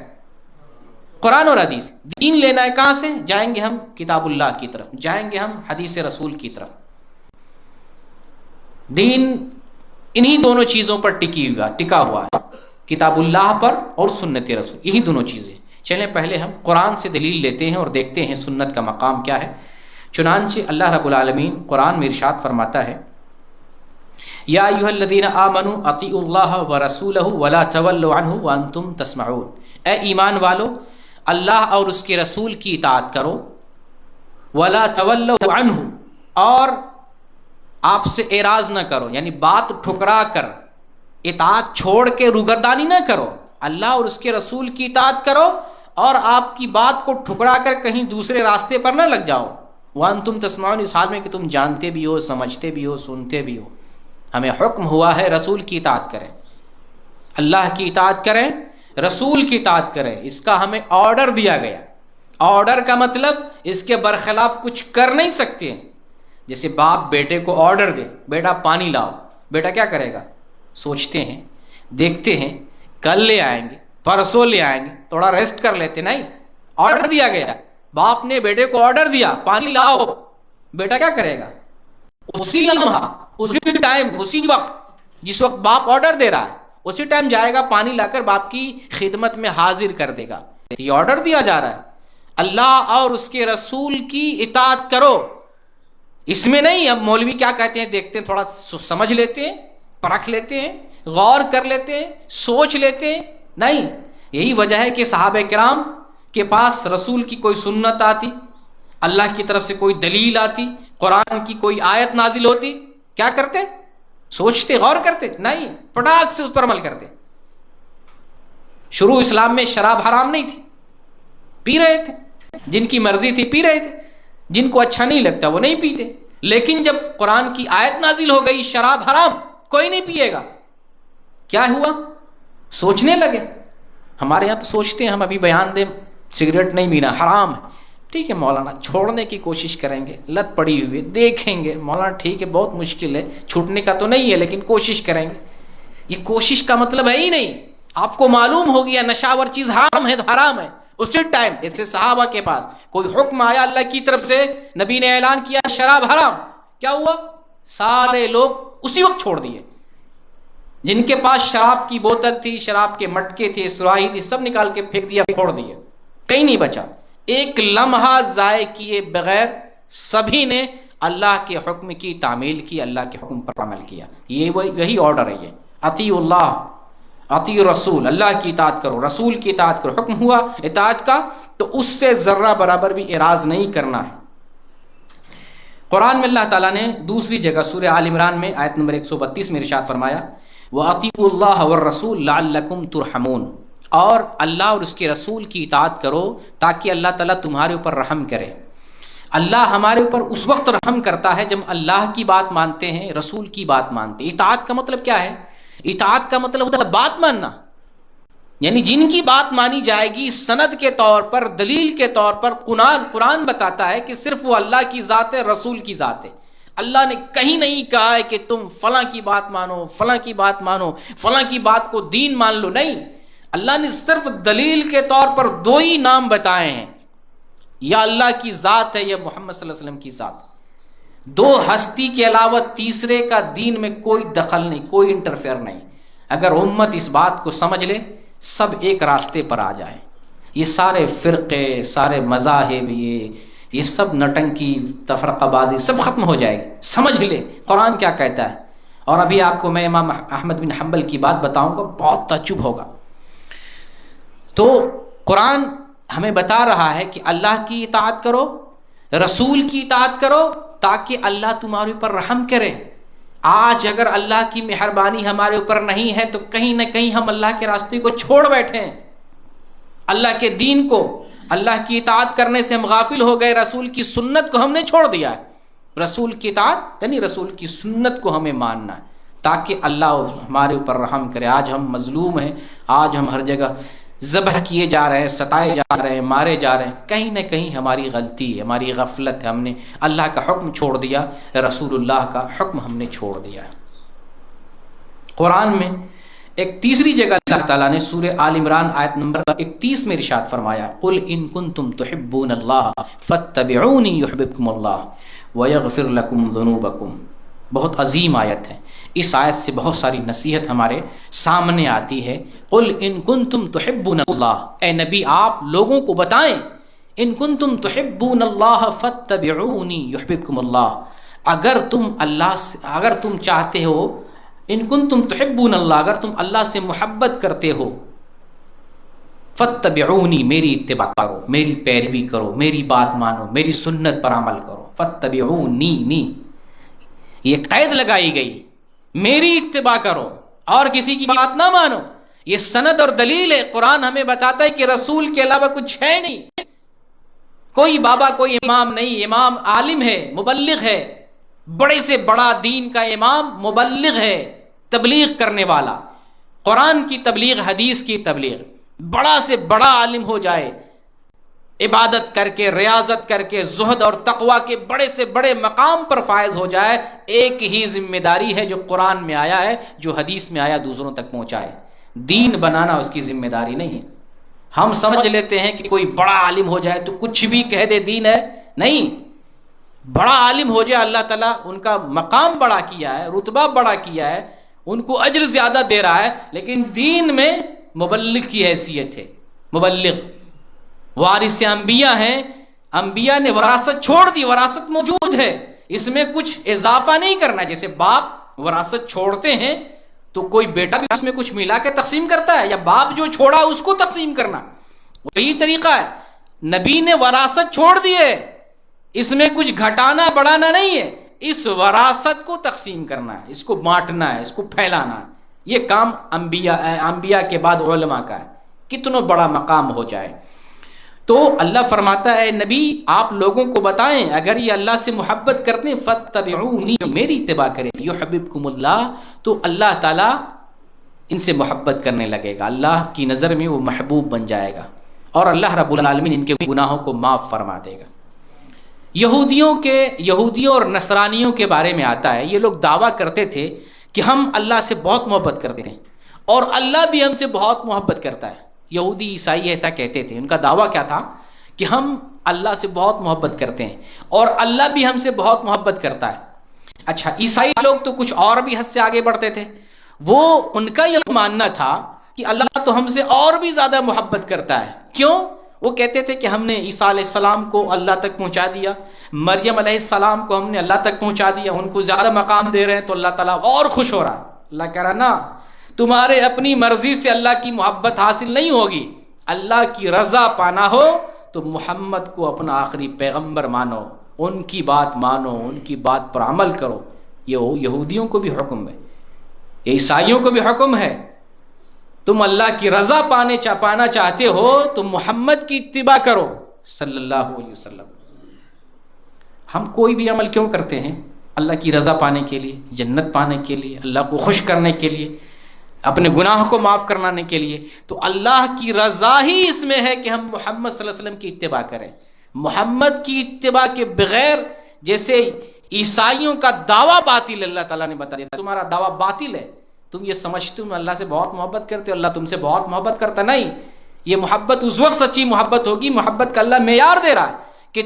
قرآن اور حدیث۔ دین لینا ہے کہاں سے؟ جائیں گے ہم کتاب اللہ کی طرف، جائیں گے ہم حدیث رسول کی طرف۔ دین انہی دونوں چیزوں پر ٹکا ہوا ہے، کتاب اللہ پر اور سنت رسول، یہی دونوں چیزیں۔ چلیں پہلے ہم قرآن سے دلیل لیتے ہیں اور دیکھتے ہیں سنت کا مقام کیا ہے۔ چنانچہ اللہ رب العالمین قرآن میں ارشاد فرماتا ہے، یا ایھا الذین آمنوا اطیعوا اللہ ورسولہ ولا تولوا عنہ وانتم تسمعون، اے ایمان والو اللہ اور اس کے رسول کی اطاعت کرو، ولا تولوا عنہ، اور آپ سے اعراض نہ کرو، یعنی بات ٹھکرا کر اطاعت چھوڑ کے روگردانی نہ کرو، اللہ اور اس کے رسول کی اطاعت کرو اور آپ کی بات کو ٹھکرا کر کہیں دوسرے راستے پر نہ لگ جاؤ۔ وانتم تسمعون، اس حال میں کہ تم جانتے بھی ہو، سمجھتے بھی ہو، سنتے بھی ہو۔ ہمیں حکم ہوا ہے رسول کی اطاعت کریں، اللہ کی اطاعت کریں، رسول کی اطاعت کریں، اس کا ہمیں آرڈر دیا گیا۔ آرڈر کا مطلب اس کے برخلاف کچھ کر نہیں سکتے، جیسے باپ بیٹے کو آرڈر دے، بیٹا پانی لاؤ، بیٹا کیا کرے گا؟ سوچتے ہیں، دیکھتے ہیں، کل لے آئیں گے، پرسوں لے آئیں گے، تھوڑا ریسٹ کر لیتے. نہیں، آرڈر دیا گیا، باپ نے بیٹے کو آرڈر دیا پانی لاؤ، بیٹا کیا کرے گا؟ اسی لمحہ، اسی ٹائم، اسی وقت جس وقت باپ آرڈر دے رہا ہے اسی ٹائم جائے گا، پانی لا کر باپ کی خدمت میں حاضر کر دے گا. یہ آرڈر دیا جا رہا ہے، اللہ اور اس کے رسول کی اطاعت کرو. اس میں نہیں اب مولوی کیا کہتے ہیں دیکھتے ہیں، تھوڑا سمجھ لیتے ہیں، پرکھ لیتے ہیں، غور کر لیتے ہیں، سوچ لیتے ہیں. نہیں، یہی وجہ ہے کہ صحابہ کرام کے پاس رسول کی کوئی سنت آتی، اللہ کی طرف سے کوئی دلیل آتی، قرآن کی کوئی آیت نازل ہوتی، کیا کرتے؟ سوچتے، غور کرتے؟ نہیں، پٹاک سے اس پر عمل کرتے. شروع اسلام میں شراب حرام نہیں تھی، پی رہے تھے، جن کی مرضی تھی پی رہے تھے، جن کو اچھا نہیں لگتا وہ نہیں پیتے. لیکن جب قرآن کی آیت نازل ہو گئی شراب حرام، کوئی نہیں پیے گا، کیا ہوا؟ سوچنے لگے. ہمارے یہاں تو سوچتے ہیں، ہم ابھی بیان دیں سگریٹ نہیں پینا حرام ہے، ٹھیک ہے مولانا چھوڑنے کی کوشش کریں گے، لت پڑی ہوئی دیکھیں گے مولانا، ٹھیک ہے بہت مشکل ہے، چھوٹنے کا تو نہیں ہے لیکن کوشش کریں گے. یہ کوشش کا مطلب ہے ہی نہیں. آپ کو معلوم ہو گیا نشاور چیز حرام ہے تو حرام ہے، اسی ٹائم جیسے صحابہ کے پاس کوئی حکم آیا اللہ کی طرف سے، نبی نے اعلان کیا شراب حرام، کیا ہوا؟ سارے لوگ اسی وقت چھوڑ دیے. جن کے پاس شراب کی بوتل تھی، شراب کے مٹکے تھے، سراہی تھی، سب نکال کے پھینک دیا، چھوڑ دیے، کہیں نہیں بچا. ایک لمحہ ضائع کیے بغیر سبھی نے اللہ کے حکم کی تعمیل کی، اللہ کے حکم پر عمل کیا. یہی آرڈر ہے، یہ اطیعوا اللہ اطیعوا رسول، اللہ کی اطاعت کرو، رسول کی اطاعت کرو. حکم ہوا اطاعت کا تو اس سے ذرہ برابر بھی اعراض نہیں کرنا ہے. قرآن میں اللہ تعالیٰ نے دوسری جگہ سورہ آل عمران میں آیت نمبر 132 میں ارشاد فرمایا وَأَطِيعُوا اللَّهَ وَالرَّسُولَ لَعَلَّكُمْ تُرْحَمُونَ، اور اللہ اور اس کے رسول کی اطاعت کرو تاکہ اللہ تعالیٰ تمہارے اوپر رحم کرے. اللہ ہمارے اوپر اس وقت رحم کرتا ہے جب اللہ کی بات مانتے ہیں، رسول کی بات مانتے ہیں. اطاعت کا مطلب کیا ہے؟ اطاعت کا مطلب ہوتا ہے بات ماننا، یعنی جن کی بات مانی جائے گی سند کے طور پر، دلیل کے طور پر. قرآن بتاتا ہے کہ صرف وہ اللہ کی ذات ہے، رسول کی ذات ہے. اللہ نے کہیں نہیں کہا ہے کہ تم فلاں کی بات مانو، فلاں کی بات مانو، فلاں کی بات کو دین مان لو. نہیں، اللہ نے صرف دلیل کے طور پر دو ہی نام بتائے ہیں، یا اللہ کی ذات ہے یا محمد صلی اللہ علیہ وسلم کی ذات. دو ہستی کے علاوہ تیسرے کا دین میں کوئی دخل نہیں، کوئی انٹرفیئر نہیں. اگر امت اس بات کو سمجھ لے، سب ایک راستے پر آ جائیں. یہ سارے فرقے، سارے مذاہب، یہ سب نٹنکی، تفرقہ بازی سب ختم ہو جائے گی. سمجھ لے قرآن کیا کہتا ہے. اور ابھی آپ کو میں امام احمد بن حنبل کی بات بتاؤں گا، بہت تعجب ہوگا. تو قرآن ہمیں بتا رہا ہے کہ اللہ کی اطاعت کرو، رسول کی اطاعت کرو تاکہ اللہ تمہارے اوپر رحم کرے. آج اگر اللہ کی مہربانی ہمارے اوپر نہیں ہے تو کہیں نہ کہیں ہم اللہ کے راستے کو چھوڑ بیٹھے ہیں، اللہ کے دین کو، اللہ کی اطاعت کرنے سے ہم غافل ہو گئے. رسول کی سنت کو ہم نے چھوڑ دیا ہے. رسول کی اطاعت یعنی رسول کی سنت کو ہمیں ماننا ہے تاکہ اللہ ہمارے اوپر رحم کرے. آج ہم مظلوم ہیں، آج ہم ہر جگہ ذبح کیے جا رہے ہیں، ستائے جا رہے ہیں، مارے جا رہے ہیں. کہیں نہ کہیں ہماری غلطی ہے، ہماری غفلت ہے. ہم نے اللہ کا حکم چھوڑ دیا، رسول اللہ کا حکم ہم نے چھوڑ دیا. قرآن میں ایک تیسری جگہ اللہ تعالیٰ نے سورہ آل عمران آیت نمبر 31 میں ارشاد فرمایا قُلْ إِن كُنتُمْ تُحِبُّونَ اللَّهَ فَاتَّبِعُونِي يُحْبِبْكُمُ اللَّهُ وَيَغْفِرْ لَكُمْ ذُنُوبَكُمْ. بہت عظیم آیت ہے. اس آیت سے بہت ساری نصیحت ہمارے سامنے آتی ہے. قُلْ إِن كُنتُمْ تُحِبُّونَ اللَّهَ، اے نبی آپ لوگوں کو بتائیں، إِن كُنتُمْ تُحِبُّونَ اللَّهَ فَاتَّبِعُونِي يُحْبِبْكُمُ اللَّهُ. اگر تم چاہتے ہو، ان کنتم تحبون اللہ، اگر تم اللہ سے محبت کرتے ہو، فاتبعونی میری اتباع کرو، میری پیروی کرو، میری بات مانو، میری سنت پر عمل کرو. فاتبعونی نی یہ قید لگائی گئی، میری اتباع کرو اور کسی کی بات نہ مانو. یہ سند اور دلیل ہے. قرآن ہمیں بتاتا ہے کہ رسول کے علاوہ کچھ ہے نہیں، کوئی بابا، کوئی امام نہیں. امام عالم ہے، مبلغ ہے، بڑے سے بڑا دین کا امام مبلغ ہے، تبلیغ کرنے والا، قرآن کی تبلیغ، حدیث کی تبلیغ. بڑا سے بڑا عالم ہو جائے، عبادت کر کے، ریاضت کر کے، زہد اور تقوی کے بڑے سے بڑے مقام پر فائز ہو جائے، ایک ہی ذمہ داری ہے جو قرآن میں آیا ہے، جو حدیث میں آیا، دوسروں تک پہنچائے۔ دین بنانا اس کی ذمہ داری نہیں ہے۔ ہم سمجھ لیتے ہیں کہ کوئی بڑا عالم ہو جائے تو کچھ بھی کہہ دے دین ہے، نہیں۔ بڑا عالم ہو جائے، اللہ تعالیٰ ان کا مقام بڑا کیا ہے، رتبہ بڑا کیا ہے، ان کو اجر زیادہ دے رہا ہے، لیکن دین میں مبلغ کی حیثیت ہے۔ مبلغ وارث انبیاء ہیں، انبیاء نے وراثت چھوڑ دی، وراثت موجود ہے، اس میں کچھ اضافہ نہیں کرنا۔ جیسے باپ وراثت چھوڑتے ہیں تو کوئی بیٹا بھی اس میں کچھ ملا کے تقسیم کرتا ہے، یا باپ جو چھوڑا اس کو تقسیم کرنا، وہی طریقہ ہے۔ نبی نے وراثت چھوڑ دی ہے، اس میں کچھ گھٹانا بڑھانا نہیں ہے، اس وراثت کو تقسیم کرنا ہے، اس کو بانٹنا ہے، اس کو پھیلانا ہے۔ یہ کام انبیاء کے بعد علماء کا ہے، کتنا بڑا مقام ہو جائے۔ تو اللہ فرماتا ہے نبی آپ لوگوں کو بتائیں، اگر یہ اللہ سے محبت کرتے ہیں فاتبعونی، میری اتباع کریں، یحببکم اللہ، تو اللہ تعالیٰ ان سے محبت کرنے لگے گا، اللہ کی نظر میں وہ محبوب بن جائے گا، اور اللہ رب العالمین ان کے گناہوں کو معاف فرما دے گا۔ یہودیوں اور نصرانیوں کے بارے میں آتا ہے، یہ لوگ دعویٰ کرتے تھے کہ ہم اللہ سے بہت محبت کرتے ہیں، اور اللہ بھی ہم سے بہت محبت کرتا ہے۔ یہودی عیسائی ایسا کہتے تھے، ان کا دعویٰ کیا تھا کہ ہم اللہ سے بہت محبت کرتے ہیں اور اللہ بھی ہم سے بہت محبت کرتا ہے۔ اچھا، عیسائی لوگ تو کچھ اور بھی حد سے آگے بڑھتے تھے، وہ ان کا یہ ماننا تھا کہ اللہ تو ہم سے اور بھی زیادہ محبت کرتا ہے۔ کیوں؟ وہ کہتے تھے کہ ہم نے عیسیٰ علیہ السلام کو اللہ تک پہنچا دیا، مریم علیہ السلام کو ہم نے اللہ تک پہنچا دیا، ان کو زیادہ مقام دے رہے ہیں تو اللہ تعالیٰ اور خوش ہو رہا ہے۔ اللہ کہہ رہا نا، تمہارے اپنی مرضی سے اللہ کی محبت حاصل نہیں ہوگی، اللہ کی رضا پانا ہو تو محمد کو اپنا آخری پیغمبر مانو، ان کی بات مانو، ان کی بات پر عمل کرو۔ یہ یہودیوں کو بھی حکم ہے، یہ عیسائیوں کو بھی حکم ہے، تم اللہ کی رضا پانا چاہتے ہو تو محمد کی اتباع کرو صلی اللہ علیہ وسلم۔ ہم کوئی بھی عمل کیوں کرتے ہیں؟ اللہ کی رضا پانے کے لیے، جنت پانے کے لیے، اللہ کو خوش کرنے کے لیے، اپنے گناہ کو معاف کروانے کے لیے۔ تو اللہ کی رضا ہی اس میں ہے کہ ہم محمد صلی اللہ علیہ وسلم کی اتباع کریں۔ محمد کی اتباع کے بغیر، جیسے عیسائیوں کا دعویٰ باطل، اللہ تعالیٰ نے بتا دیا تمہارا دعویٰ باطل ہے، تم یہ سمجھتے ہو اللہ سے بہت محبت کرتے ہو، اللہ تم سے بہت محبت کرتا نہیں۔ یہ محبت اس وقت سچی محبت ہوگی، محبت کا اللہ معیار دے رہا ہے کہ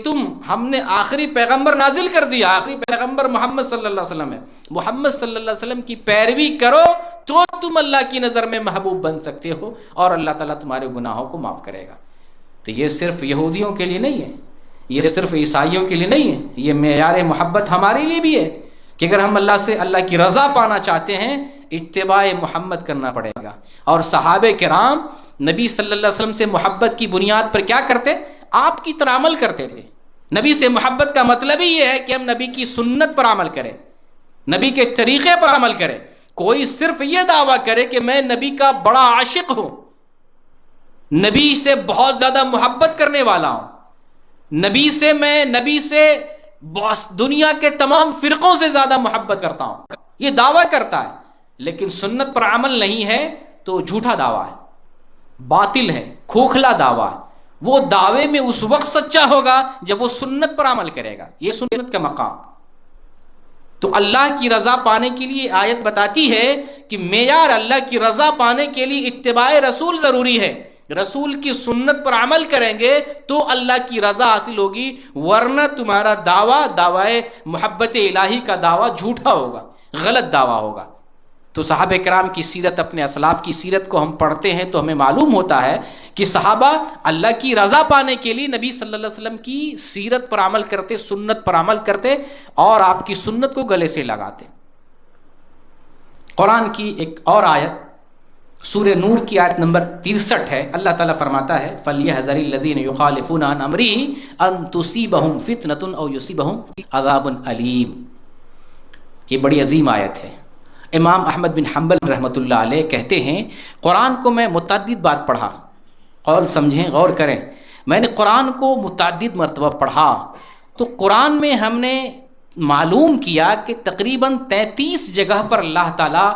ہم نے آخری پیغمبر نازل کر دیا، آخری پیغمبر محمد صلی اللہ علیہ وسلم ہے، محمد صلی اللہ علیہ وسلم کی پیروی کرو تو تم اللہ کی نظر میں محبوب بن سکتے ہو، اور اللہ تعالیٰ تمہارے گناہوں کو معاف کرے گا۔ تو یہ صرف یہودیوں کے لیے نہیں ہے، یہ صرف عیسائیوں کے لیے نہیں ہے، یہ معیار محبت ہمارے لیے بھی ہے کہ اگر ہم اللہ سے اللہ کی رضا پانا چاہتے ہیں، اتباع محمد کرنا پڑے گا۔ اور صحابہ کرام نبی صلی اللہ علیہ وسلم سے محبت کی بنیاد پر کیا کرتے؟ آپ کی طرح عمل کرتے تھے۔ نبی سے محبت کا مطلب ہی یہ ہے کہ ہم نبی کی سنت پر عمل کریں، نبی کے طریقے پر عمل کریں۔ کوئی صرف یہ دعویٰ کرے کہ میں نبی کا بڑا عاشق ہوں، نبی سے بہت زیادہ محبت کرنے والا ہوں، نبی سے دنیا کے تمام فرقوں سے زیادہ محبت کرتا ہوں، یہ دعویٰ کرتا ہے، لیکن سنت پر عمل نہیں ہے تو جھوٹا دعویٰ ہے، باطل ہے، کھوکھلا دعویٰ ہے۔ وہ دعوے میں اس وقت سچا ہوگا جب وہ سنت پر عمل کرے گا، یہ سنت کا مقام۔ تو اللہ کی رضا پانے کے لیے آیت بتاتی ہے کہ معیار اللہ کی رضا پانے کے لیے اتباع رسول ضروری ہے، رسول کی سنت پر عمل کریں گے تو اللہ کی رضا حاصل ہوگی، ورنہ تمہارا دعویٰ محبت الہی کا دعویٰ جھوٹا ہوگا، غلط دعویٰ ہوگا۔ تو صحابہ کرام کی سیرت، اپنے اسلاف کی سیرت کو ہم پڑھتے ہیں تو ہمیں معلوم ہوتا ہے کہ صحابہ اللہ کی رضا پانے کے لیے نبی صلی اللہ علیہ وسلم کی سیرت پر عمل کرتے، سنت پر عمل کرتے، اور آپ کی سنت کو گلے سے لگاتے۔ قرآن کی ایک اور آیت سورہ نور کی آیت نمبر 63 ہے، اللہ تعالیٰ فرماتا ہے فَلْيَحْذَرِ الَّذِينَ يُخَالِفُونَ عَنْ أَمْرِهِ أَن تُصِيبَهُمْ فِتْنَةٌ أَوْ يُصِيبَهُمْ عَذَابٌ أَلِيمٌ۔ یہ بڑی عظیم آیت ہے۔ امام احمد بن حنبل رحمۃ اللہ علیہ کہتے ہیں قرآن کو میں متعدد بار پڑھا، قول سمجھیں، غور کریں، میں نے قرآن کو متعدد مرتبہ پڑھا تو قرآن میں ہم نے معلوم کیا کہ تقریباً 33 جگہ پر اللہ تعالیٰ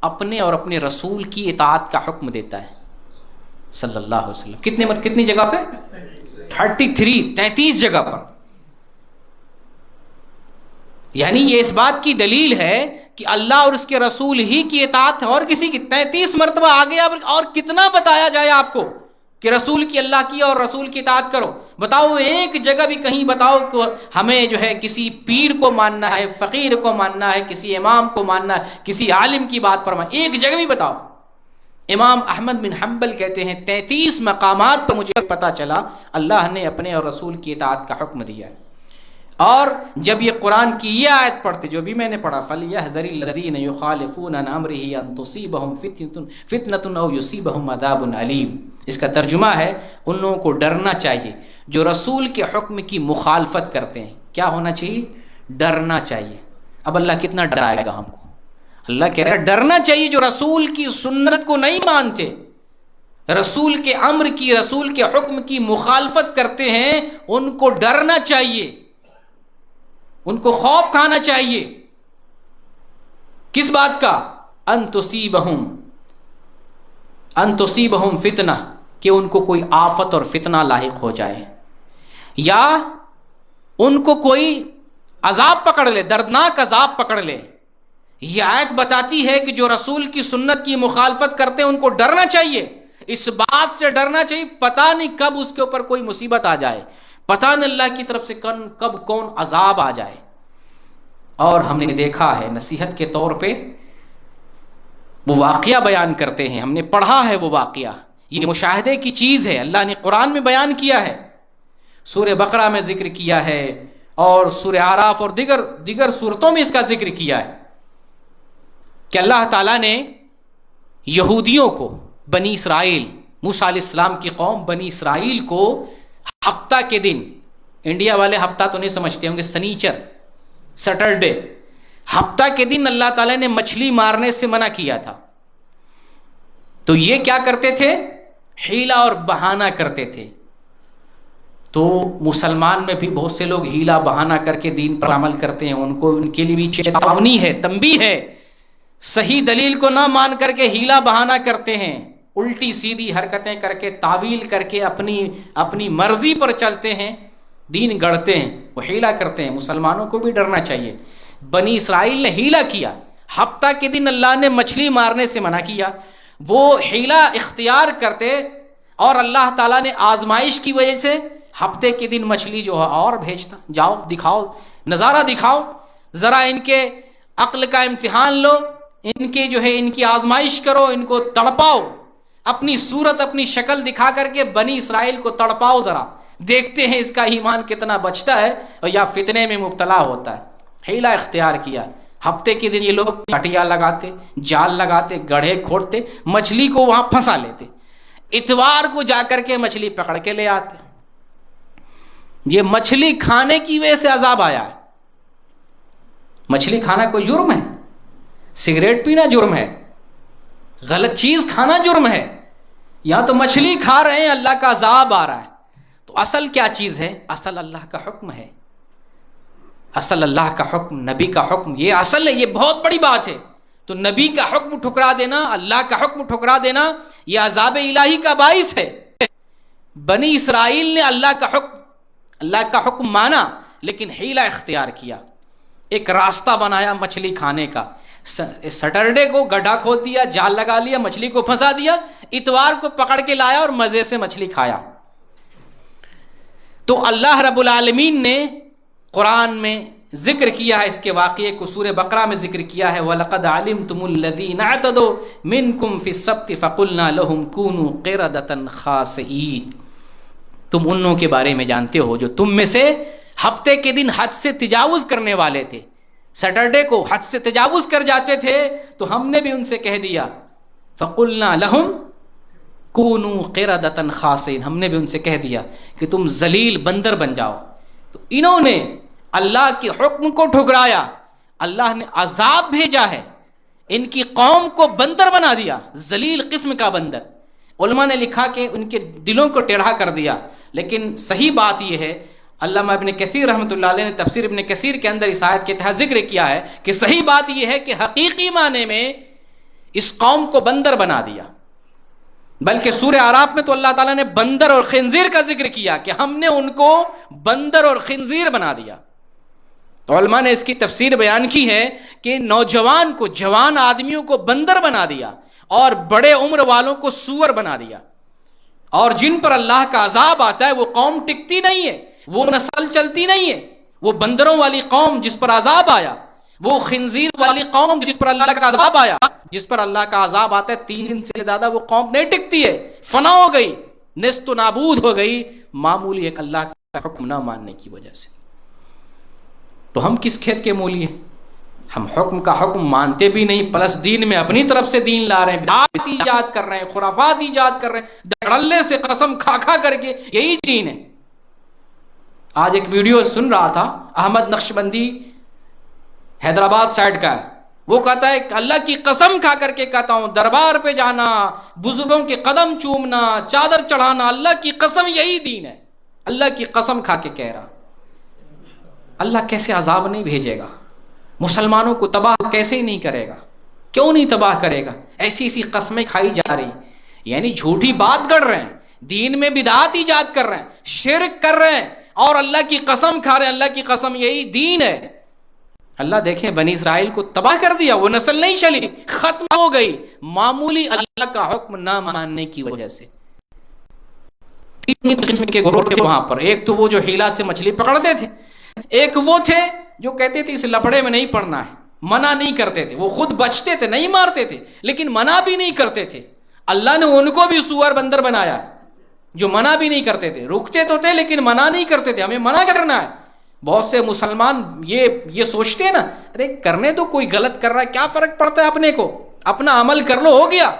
اپنے اور اپنے رسول کی اطاعت کا حکم دیتا ہے صلی اللہ علیہ وسلم۔ کتنی جگہ پہ؟ 33 جگہ پر. یعنی یہ اس بات کی دلیل ہے کہ اللہ اور اس کے رسول ہی کی اطاعت ہے اور کسی کی. 33 مرتبہ آگے اور کتنا بتایا جائے آپ کو کہ رسول کی اللہ کی اور رسول کی اطاعت کرو. بتاؤ ایک جگہ بھی کہیں بتاؤ کہ ہمیں جو ہے کسی پیر کو ماننا ہے, فقیر کو ماننا ہے, کسی امام کو ماننا ہے, کسی عالم کی بات پر ماننا, ایک جگہ بھی بتاؤ. امام احمد بن حنبل کہتے ہیں 33 مقامات پر مجھے پتا چلا اللہ نے اپنے اور رسول کی اطاعت کا حکم دیا ہے. اور جب یہ قرآن کی یہ آیت پڑھتے جو بھی میں نے پڑھا فَلْيَحْذَرِ الَّذِينَ يُخَالِفُونَ عَنْ أَمْرِهِ أَن تُصِيبَهُمْ فِتْنَةٌ أَوْ يُصِيبَهُمْ عَذَابٌ أَلِيمٌ. اس کا ترجمہ ہے ان لوگوں کو ڈرنا چاہیے جو رسول کے حکم کی مخالفت کرتے ہیں. کیا ہونا چاہیے؟ ڈرنا چاہیے. اب اللہ کتنا ڈرائے گا ہم کو؟ اللہ کہہ رہا ہے ڈرنا چاہیے جو رسول کی سنت کو نہیں مانتے, رسول کے امر کی, رسول کے حکم کی مخالفت کرتے ہیں, ان کو ڈرنا چاہیے, ان کو خوف کھانا چاہیے. کس بات کا؟ ان تصیبہم فتنہ, کہ ان کو کوئی آفت اور فتنہ لاحق ہو جائے, یا ان کو کوئی عذاب پکڑ لے, دردناک عذاب پکڑ لے. یہ آیت بتاتی ہے کہ جو رسول کی سنت کی مخالفت کرتے ہیں ان کو ڈرنا چاہیے. اس بات سے ڈرنا چاہیے پتہ نہیں کب اس کے اوپر کوئی مصیبت آ جائے, پتہ نہیں اللہ کی طرف سے کب کون عذاب آ جائے. اور ہم نے دیکھا ہے نصیحت کے طور پہ وہ واقعہ بیان کرتے ہیں, ہم نے پڑھا ہے وہ واقعہ, یہ مشاہدے کی چیز ہے. اللہ نے قرآن میں بیان کیا ہے, سورہ بقرہ میں ذکر کیا ہے, اور سورہ اعراف اور دیگر سورتوں میں اس کا ذکر کیا ہے کہ اللہ تعالیٰ نے یہودیوں کو, بنی اسرائیل, موسیٰ علیہ السلام کی قوم بنی اسرائیل کو ہفتہ کے دن, انڈیا والے ہفتہ تو نہیں سمجھتے ہوں گے, سنیچر, سیٹرڈے, ہفتہ کے دن اللہ تعالیٰ نے مچھلی مارنے سے منع کیا تھا. تو یہ کیا کرتے تھے؟ حیلہ اور بہانہ کرتے تھے. تو مسلمان میں بھی بہت سے لوگ حیلہ بہانہ کر کے دین پر عمل کرتے ہیں, ان کے لیے بھی چیتاونی ہے, تنبیہ ہے. صحیح دلیل کو نہ مان کر کے حیلہ بہانہ کرتے ہیں, الٹی سیدھی حرکتیں کر کے, تعویل کر کے اپنی مرضی پر چلتے ہیں, دین گڑھتے ہیں, وہ حیلہ کرتے ہیں. مسلمانوں کو بھی ڈرنا چاہیے. بنی اسرائیل نے حیلہ کیا, ہفتہ کے دن اللہ نے مچھلی مارنے سے منع کیا, وہ حیلہ اختیار کرتے, اور اللہ تعالیٰ نے آزمائش کی وجہ سے ہفتے کے دن مچھلی جو ہے اور بھیجتا, جاؤ دکھاؤ, نظارہ دکھاؤ, ذرا ان کے عقل کا امتحان لو, ان کے جو ہے ان کی آزمائش کرو, ان کو تڑپاؤ, اپنی صورت اپنی شکل دکھا کر کے بنی اسرائیل کو تڑپاؤ, ذرا دیکھتے ہیں اس کا ایمان کتنا بچتا ہے اور یا فتنے میں مبتلا ہوتا ہے. حیلہ اختیار کیا. ہفتے کے دن یہ لوگ کٹیا لگاتے, جال لگاتے, گڑھے کھودتے, مچھلی کو وہاں پھنسا لیتے, اتوار کو جا کر کے مچھلی پکڑ کے لے آتے. یہ مچھلی کھانے کی وجہ سے عذاب آیا ہے. مچھلی کھانا کوئی جرم ہے؟ سگریٹ پینا جرم ہے, غلط چیز کھانا جرم ہے, یہاں تو مچھلی کھا رہے ہیں, اللہ کا عذاب آ رہا ہے. تو اصل کیا چیز ہے؟ اصل اللہ کا حکم ہے, اصل اللہ کا حکم, نبی کا حکم, یہ اصل ہے. یہ بہت بڑی بات ہے. تو نبی کا حکم ٹھکرا دینا, اللہ کا حکم ٹھکرا دینا, یہ عذاب الہی کا باعث ہے. بنی اسرائیل نے اللہ کا حکم مانا, لیکن حیلہ اختیار کیا, ایک راستہ بنایا مچھلی کھانے کا. سیٹرڈے کو گڈھا کھود دیا, جال لگا لیا, مچھلی کو پھنسا دیا, اتوار کو پکڑ کے لایا اور مزے سے مچھلی کھایا. تو اللہ رب العالمین نے قرآن میں ذکر کیا ہے اس کے واقعے کو, سورہ بقرہ میں ذکر کیا ہے, وَلَقَدْ عَلِمْتُمُ الَّذِينَ اعْتَدُوا مِنْكُمْ فِي السَّبْتِ فَقُلْنَا لَهُمْ كُونُوا قِرَدَةً خَاسِئِينَ. تم ان لوگوں کے بارے میں جانتے ہو جو تم میں سے ہفتے کے دن حد سے تجاوز کرنے والے تھے, سیٹرڈے کو حد سے تجاوز کر جاتے تھے, تو ہم نے بھی ان سے کہہ دیا فَقُلْنَا لَهُمْ كُونُوا قِرَدَةً خَاسِئِينَ, ہم نے بھی ان سے کہہ دیا کہ تم ذلیل بندر بن جاؤ. تو انہوں نے اللہ کے حکم کو ٹھکرایا, اللہ نے عذاب بھیجا ہے, ان کی قوم کو بندر بنا دیا, ذلیل قسم کا بندر. علماء نے لکھا کہ ان کے دلوں کو ٹیڑھا کر دیا, لیکن صحیح بات یہ ہے, علامہ ابن کثیر رحمۃ اللہ علیہ نے تفسیر ابن کثیر کے اندر اس آیت کے تحت ذکر کیا ہے کہ صحیح بات یہ ہے کہ حقیقی معنی میں اس قوم کو بندر بنا دیا. بلکہ سورہ اعراف میں تو اللہ تعالیٰ نے بندر اور خنزیر کا ذکر کیا کہ ہم نے ان کو بندر اور خنزیر بنا دیا. علماء نے اس کی تفسیر بیان کی ہے کہ نوجوان کو، جوان آدمیوں کو بندر بنا دیا اور بڑے عمر والوں کو سور بنا دیا. اور جن پر اللہ کا عذاب آتا ہے وہ قوم ٹکتی نہیں ہے، وہ نسل چلتی نہیں ہے. وہ بندروں والی قوم جس پر عذاب آیا، وہ خنزیر والی قوم جس پر اللہ کا عذاب آیا، جس پر اللہ کا عذاب آتا ہے 3 دن سے زیادہ وہ قوم نہیں ٹکتی ہے، فنا ہو گئی، نیست و نابود ہو گئی، معمولی ایک اللہ کا حکم نہ ماننے کی وجہ سے. تو ہم کس کھیت کے مولی ہیں؟ ہم حکم کا حکم مانتے بھی نہیں، پلس دین میں اپنی طرف سے دین لا رہے ہیں، بدعات ایجاد کر رہے ہیں، خرافات ایجاد کر رہے ہیں، دھڑلے سے قسم کھا کھا کر کے. یہی دین ہے. آج ایک ویڈیو سن رہا تھا، احمد نقشبندی حیدرآباد سائڈ کا ہے. وہ کہتا ہے کہ اللہ کی قسم کھا کر کے کہتا ہوں، دربار پہ جانا، بزرگوں کے قدم چومنا، چادر چڑھانا، اللہ کی قسم یہی دین ہے. اللہ کی قسم کھا کے کہہ رہا. اللہ کیسے عذاب نہیں بھیجے گا؟ مسلمانوں کو تباہ کیسے ہی نہیں کرے گا؟ کیوں نہیں تباہ کرے گا؟ ایسی ایسی قسمیں کھائی جا رہی، یعنی جھوٹی بات کر رہے ہیں، دین میں بدعات ایجاد کر رہے ہیں، شرک کر رہے ہیں، اور اللہ کی قسم کھا رہے ہیں اللہ کی قسم یہی دین ہے. اللہ دیکھیں بنی اسرائیل کو تباہ کر دیا، وہ نسل نہیں چلی، ختم ہو گئی، معمولی اللہ کا حکم نہ ماننے کی وجہ سے. 3 قسم کے گروہ تھے وہاں پر. ایک تو وہ جو ہیلا سے مچھلی پکڑتے تھے، ایک وہ تھے جو کہتے تھے اس لپڑے میں نہیں پڑنا ہے، منع نہیں کرتے تھے. وہ خود بچتے تھے، نہیں مارتے تھے، لیکن منع بھی نہیں کرتے تھے. اللہ نے ان کو بھی سور بندر بنایا جو منع بھی نہیں کرتے تھے. رکتے تو تھے لیکن منع نہیں کرتے تھے، ہمیں منع کرنا ہے. بہت سے مسلمان یہ سوچتے ہیں نا، ارے کرنے تو کوئی غلط کر رہا ہے، کیا فرق پڑتا ہے اپنے کو، اپنا عمل کر لو، ہو گیا،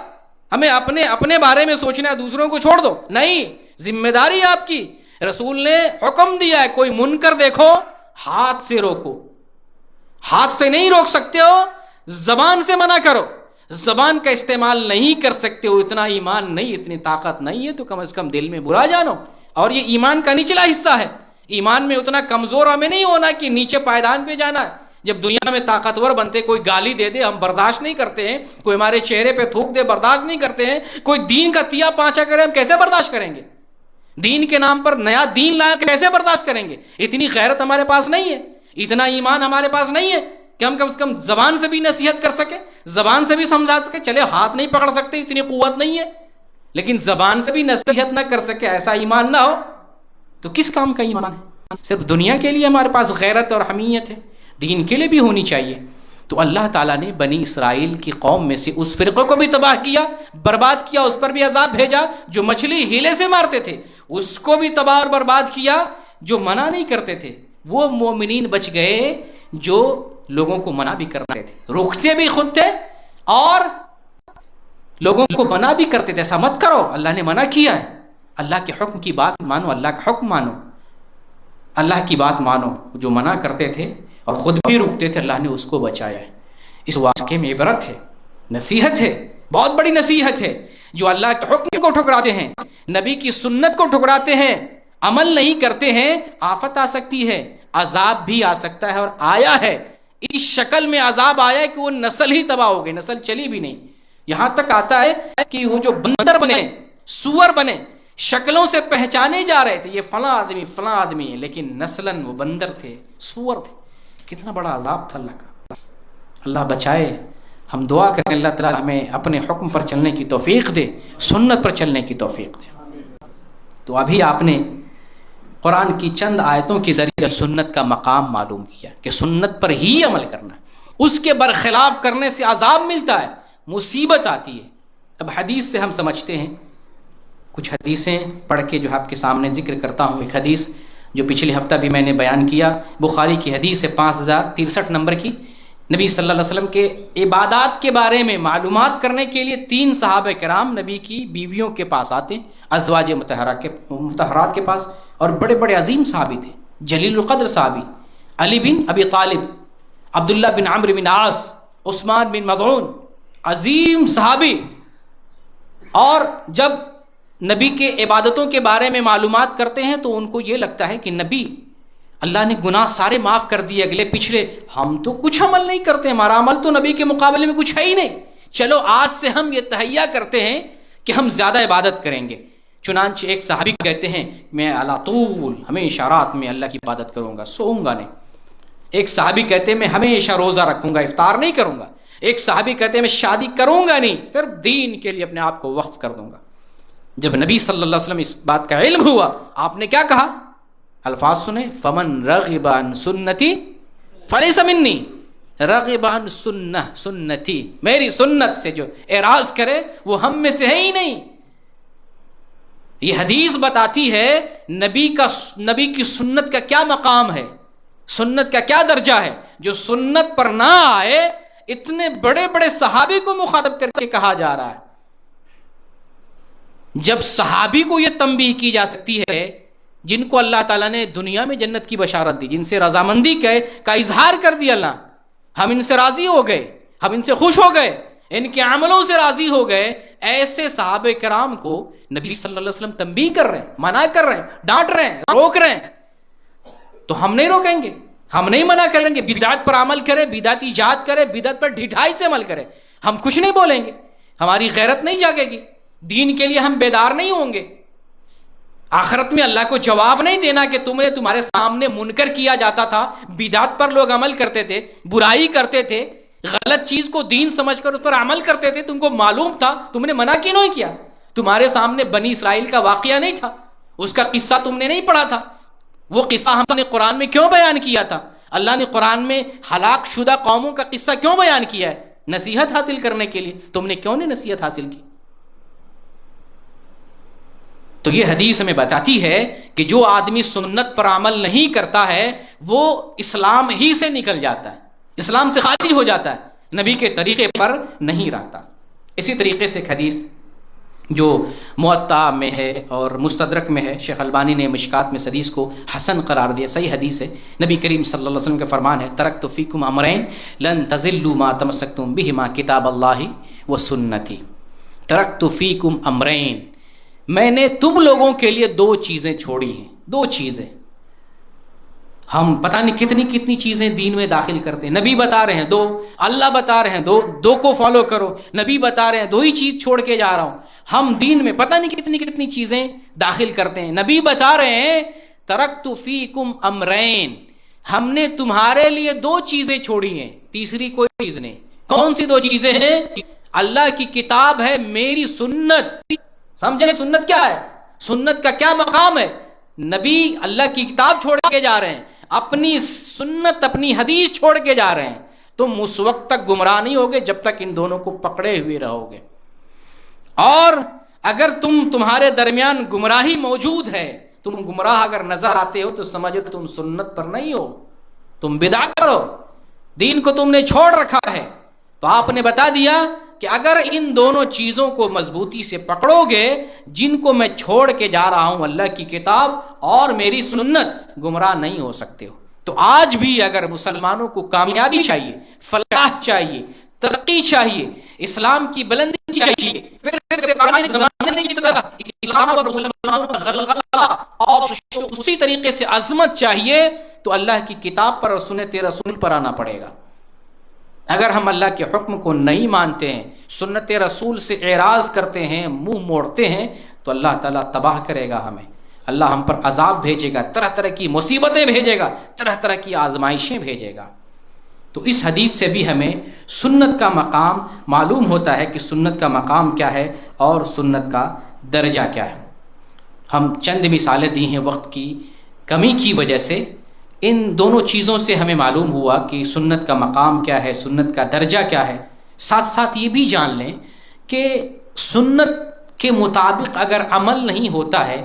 ہمیں اپنے بارے میں سوچنا ہے، دوسروں کو چھوڑ دو. نہیں، ذمہ داری آپ کی. رسول نے حکم دیا ہے کوئی منکر دیکھو ہاتھ سے روکو. ہاتھ سے نہیں روک سکتے ہو، زبان سے منع کرو. زبان کا استعمال نہیں کر سکتے ہو، اتنا ایمان نہیں، اتنی طاقت نہیں ہے، تو کم از کم دل میں برا جانو. اور یہ ایمان کا نچلا حصہ ہے. ایمان میں اتنا کمزور ہمیں نہیں ہونا کہ نیچے پائدان پہ جانا ہے. جب دنیا میں طاقتور بنتے، کوئی گالی دے دے ہم برداشت نہیں کرتے ہیں، کوئی ہمارے چہرے پہ تھوک دے برداشت نہیں کرتے ہیں، کوئی دین کا تیا پانچا کرے ہم کیسے برداشت کریں گے؟ دین کے نام پر نیا دین لایا کیسے برداشت کریں گے؟ اتنی غیرت ہمارے پاس نہیں ہے، اتنا ایمان ہمارے پاس نہیں ہے کہ ہم کم سے کم زبان سے بھی نصیحت کر سکے، زبان سے بھی سمجھا سکے. چلے ہاتھ نہیں پکڑ سکتے، اتنی قوت نہیں ہے، لیکن زبان سے بھی نصیحت نہ کر سکے، ایسا ایمان نہ ہو تو کس کام کا ایمان ہے؟ صرف دنیا کے لیے ہمارے پاس غیرت اور حمیت ہے، دین کے لیے بھی ہونی چاہیے. تو اللہ تعالیٰ نے بنی اسرائیل کی قوم میں سے اس فرقے کو بھی تباہ کیا، برباد کیا، اس پر بھی عذاب بھیجا. جو مچھلی ہیلے سے مارتے تھے اس کو بھی تباہ اور برباد کیا. جو منع نہیں کرتے تھے وہ مومنین بچ گئے، جو لوگوں کو منع بھی کرتے تھے، روکتے بھی خود تھے اور لوگوں کو منع بھی کرتے تھے. ایسا مت کرو، اللہ نے منع کیا ہے. اللہ کے حکم کی بات مانو، اللہ کا حکم مانو، اللہ کی بات مانو. جو منع کرتے تھے اور خود بھی رکتے تھے، اللہ نے اس کو بچایا ہے. اس واقعے میں عبرت ہے، نصیحت ہے، بہت بڑی نصیحت ہے. جو اللہ کے حکم کو ٹھکراتے ہیں، نبی کی سنت کو ٹھکراتے ہیں، عمل نہیں کرتے ہیں، آفت آ سکتی ہے، عذاب بھی آ سکتا ہے. اور آیا ہے، اس شکل میں عذاب آیا ہے کہ وہ نسل ہی تباہ ہو گئی، نسل چلی بھی نہیں. یہاں تک آتا ہے کہ وہ جو بندر بنے، سور بنے، شکلوں سے پہچانے جا رہے تھے، یہ فلاں آدمی ہے، لیکن نسلاً وہ بندر تھے، سور تھے. کتنا بڑا عذاب تھا اللہ کا. اللہ بچائے. ہم دعا کریں اللہ تعالیٰ ہمیں اپنے حکم پر چلنے کی توفیق دے، سنت پر چلنے کی توفیق دے. تو ابھی آپ نے قرآن کی چند آیتوں کے ذریعے سنت کا مقام معلوم کیا کہ سنت پر ہی عمل کرنا ہے، اس کے برخلاف کرنے سے عذاب ملتا ہے، مصیبت آتی ہے. اب حدیث سے ہم سمجھتے ہیں، کچھ حدیثیں پڑھ کے جو آپ کے سامنے ذکر کرتا ہوں. ایک حدیث جو پچھلے ہفتہ بھی میں نے بیان کیا، بخاری کی حدیث ہے 5063 نمبر کی. نبی صلی اللہ علیہ وسلم کے عبادات کے بارے میں معلومات کرنے کے لیے 3 صحابہ کرام نبی کی بیویوں کے پاس آتے ہیں، ازواج مطہرات کے پاس، اور بڑے بڑے عظیم صحابی تھے، جلیل القدر صحابی، علی بن ابی طالب، عبداللہ بن عمرو بن عاص، عثمان بن مظعون، عظیم صحابی. اور جب نبی کے عبادتوں کے بارے میں معلومات کرتے ہیں تو ان کو یہ لگتا ہے کہ نبی، اللہ نے گناہ سارے معاف کر دیے، اگلے پچھلے، ہم تو کچھ عمل نہیں کرتے، ہمارا عمل تو نبی کے مقابلے میں کچھ ہے ہی نہیں. چلو آج سے ہم یہ تہیہ کرتے ہیں کہ ہم زیادہ عبادت کریں گے. چنانچہ ایک صحابی کہتے ہیں میں علی طول ہمیشہ رات میں اللہ کی عبادت کروں گا، سوؤں گا نہیں. ایک صحابی کہتے ہیں میں ہمیشہ روزہ رکھوں گا، افطار نہیں کروں گا. ایک صحابی کہتے ہیں میں شادی کروں گا نہیں، صرف دین کے لیے اپنے آپ کو وقف کر دوں گا. جب نبی صلی اللہ علیہ وسلم اس بات کا علم ہوا، آپ نے کیا کہا؟ الفاظ سنیں، فمن رغب عن سنتی فلیس منی. رغب عن سنتی، میری سنت سے جو اعراض کرے وہ ہم میں سے ہے ہی نہیں. یہ حدیث بتاتی ہے نبی کی سنت کا کیا مقام ہے، سنت کا کیا درجہ ہے. جو سنت پر نہ آئے، اتنے بڑے بڑے صحابی کو مخاطب کر کے کہا جا رہا ہے. جب صحابی کو یہ تنبیہ کی جا سکتی ہے جن کو اللہ تعالیٰ نے دنیا میں جنت کی بشارت دی، جن سے رضامندی کا اظہار کر دیا، اللہ ہم ان سے راضی ہو گئے، ہم ان سے خوش ہو گئے، ان کے عملوں سے راضی ہو گئے، ایسے صحابہ کرام کو نبی صلی اللہ علیہ وسلم تنبیہ کر رہے ہیں، منع کر رہے ہیں، ڈانٹ رہے ہیں، روک رہے ہیں. تو ہم نہیں روکیں گے، ہم نہیں منع کریں گے. بدعت پر عمل کرے، بدعت ایجاد کرے، بدعت پر ڈھٹائی سے عمل کرے، ہم کچھ نہیں بولیں گے. ہماری غیرت نہیں جاگے گی، دین کے لیے ہم بیدار نہیں ہوں گے. آخرت میں اللہ کو جواب نہیں دینا کہ تمہارے سامنے منکر کیا جاتا تھا، بدعت پر لوگ عمل کرتے تھے، برائی کرتے تھے، غلط چیز کو دین سمجھ کر اس پر عمل کرتے تھے، تم کو معلوم تھا، تم نے منع کیوں نہیں کیا؟ تمہارے سامنے بنی اسرائیل کا واقعہ نہیں تھا، اس کا قصہ تم نے نہیں پڑھا تھا؟ وہ قصہ ہم نے قرآن میں کیوں بیان کیا تھا؟ اللہ نے قرآن میں ہلاک شدہ قوموں کا قصہ کیوں بیان کیا ہے؟ نصیحت حاصل کرنے کے لیے. تم نے کیوں نہیں نصیحت حاصل کی؟ تو یہ حدیث ہمیں بتاتی ہے کہ جو آدمی سنت پر عمل نہیں کرتا ہے وہ اسلام ہی سے نکل جاتا ہے، اسلام سے خالی ہو جاتا ہے، نبی کے طریقے پر نہیں رہتا. اسی طریقے سے ایک حدیث جو موطا میں ہے اور مستدرک میں ہے، شیخ البانی نے مشکات میں اس حدیث کو حسن قرار دیا، صحیح حدیث ہے. نبی کریم صلی اللہ علیہ وسلم کا فرمان ہے، ترکت فیکم امرین لن تضلوا ما تمسکتم بہما کتاب اللہ و سنتی. ترکت فیکم امرین، میں نے تم لوگوں کے لیے دو چیزیں چھوڑی ہیں. دو چیزیں، ہم پتہ نہیں کتنی چیزیں دین میں داخل کرتے ہیں. نبی بتا رہے ہیں دو، اللہ بتا رہے ہیں دو کو فالو کرو، نبی بتا رہے ہیں دو ہی چیز چھوڑ کے جا رہا ہوں. ہم دین میں پتہ نہیں کتنی چیزیں داخل کرتے ہیں. نبی بتا رہے ہیں ترکت فیکم امرین، ہم نے تمہارے لیے دو چیزیں چھوڑی ہیں، تیسری کوئی چیز نہیں. کون سی دو چیزیں ہیں؟ اللہ کی کتاب ہے، میری سنت. سمجھے سنت کیا ہے، سنت کا کیا مقام ہے؟ نبی اللہ کی کتاب چھوڑ کے جا رہے ہیں، اپنی سنت اپنی حدیث چھوڑ کے جا رہے ہیں. تم اس وقت تک گمراہ نہیں ہوگے جب تک ان دونوں کو پکڑے ہوئے رہو گے. اور اگر تمہارے درمیان گمراہی موجود ہے، تم گمراہ اگر نظر آتے ہو تو سمجھو تم سنت پر نہیں ہو، تم بدعت کرو، دین کو تم نے چھوڑ رکھا ہے. تو آپ نے بتا دیا کہ اگر ان دونوں چیزوں کو مضبوطی سے پکڑو گے، جن کو میں چھوڑ کے جا رہا ہوں اللہ کی کتاب اور میری سنت، گمراہ نہیں ہو سکتے ہو. تو آج بھی اگر مسلمانوں کو کامیابی چاہیے، فلاح چاہیے، ترقی چاہیے، اسلام کی بلندی چاہیے، پھر زمانے کی طرح اسلام اور مسلمانوں کا غلغلہ اور اسی طریقے سے عظمت چاہیے، تو اللہ کی کتاب پر اور سنت رسول پر آنا پڑے گا. اگر ہم اللہ کے حکم کو نہیں مانتے ہیں، سنت رسول سے اعراض کرتے ہیں، منہ موڑتے ہیں، تو اللہ تعالیٰ تباہ کرے گا ہمیں. اللہ ہم پر عذاب بھیجے گا، طرح طرح کی مصیبتیں بھیجے گا، طرح طرح کی آزمائشیں بھیجے گا. تو اس حدیث سے بھی ہمیں سنت کا مقام معلوم ہوتا ہے کہ سنت کا مقام کیا ہے اور سنت کا درجہ کیا ہے. ہم چند مثالیں دی ہیں وقت کی کمی کی وجہ سے. ان دونوں چیزوں سے ہمیں معلوم ہوا کہ سنت کا مقام کیا ہے، سنت کا درجہ کیا ہے. ساتھ ساتھ یہ بھی جان لیں کہ سنت کے مطابق اگر عمل نہیں ہوتا ہے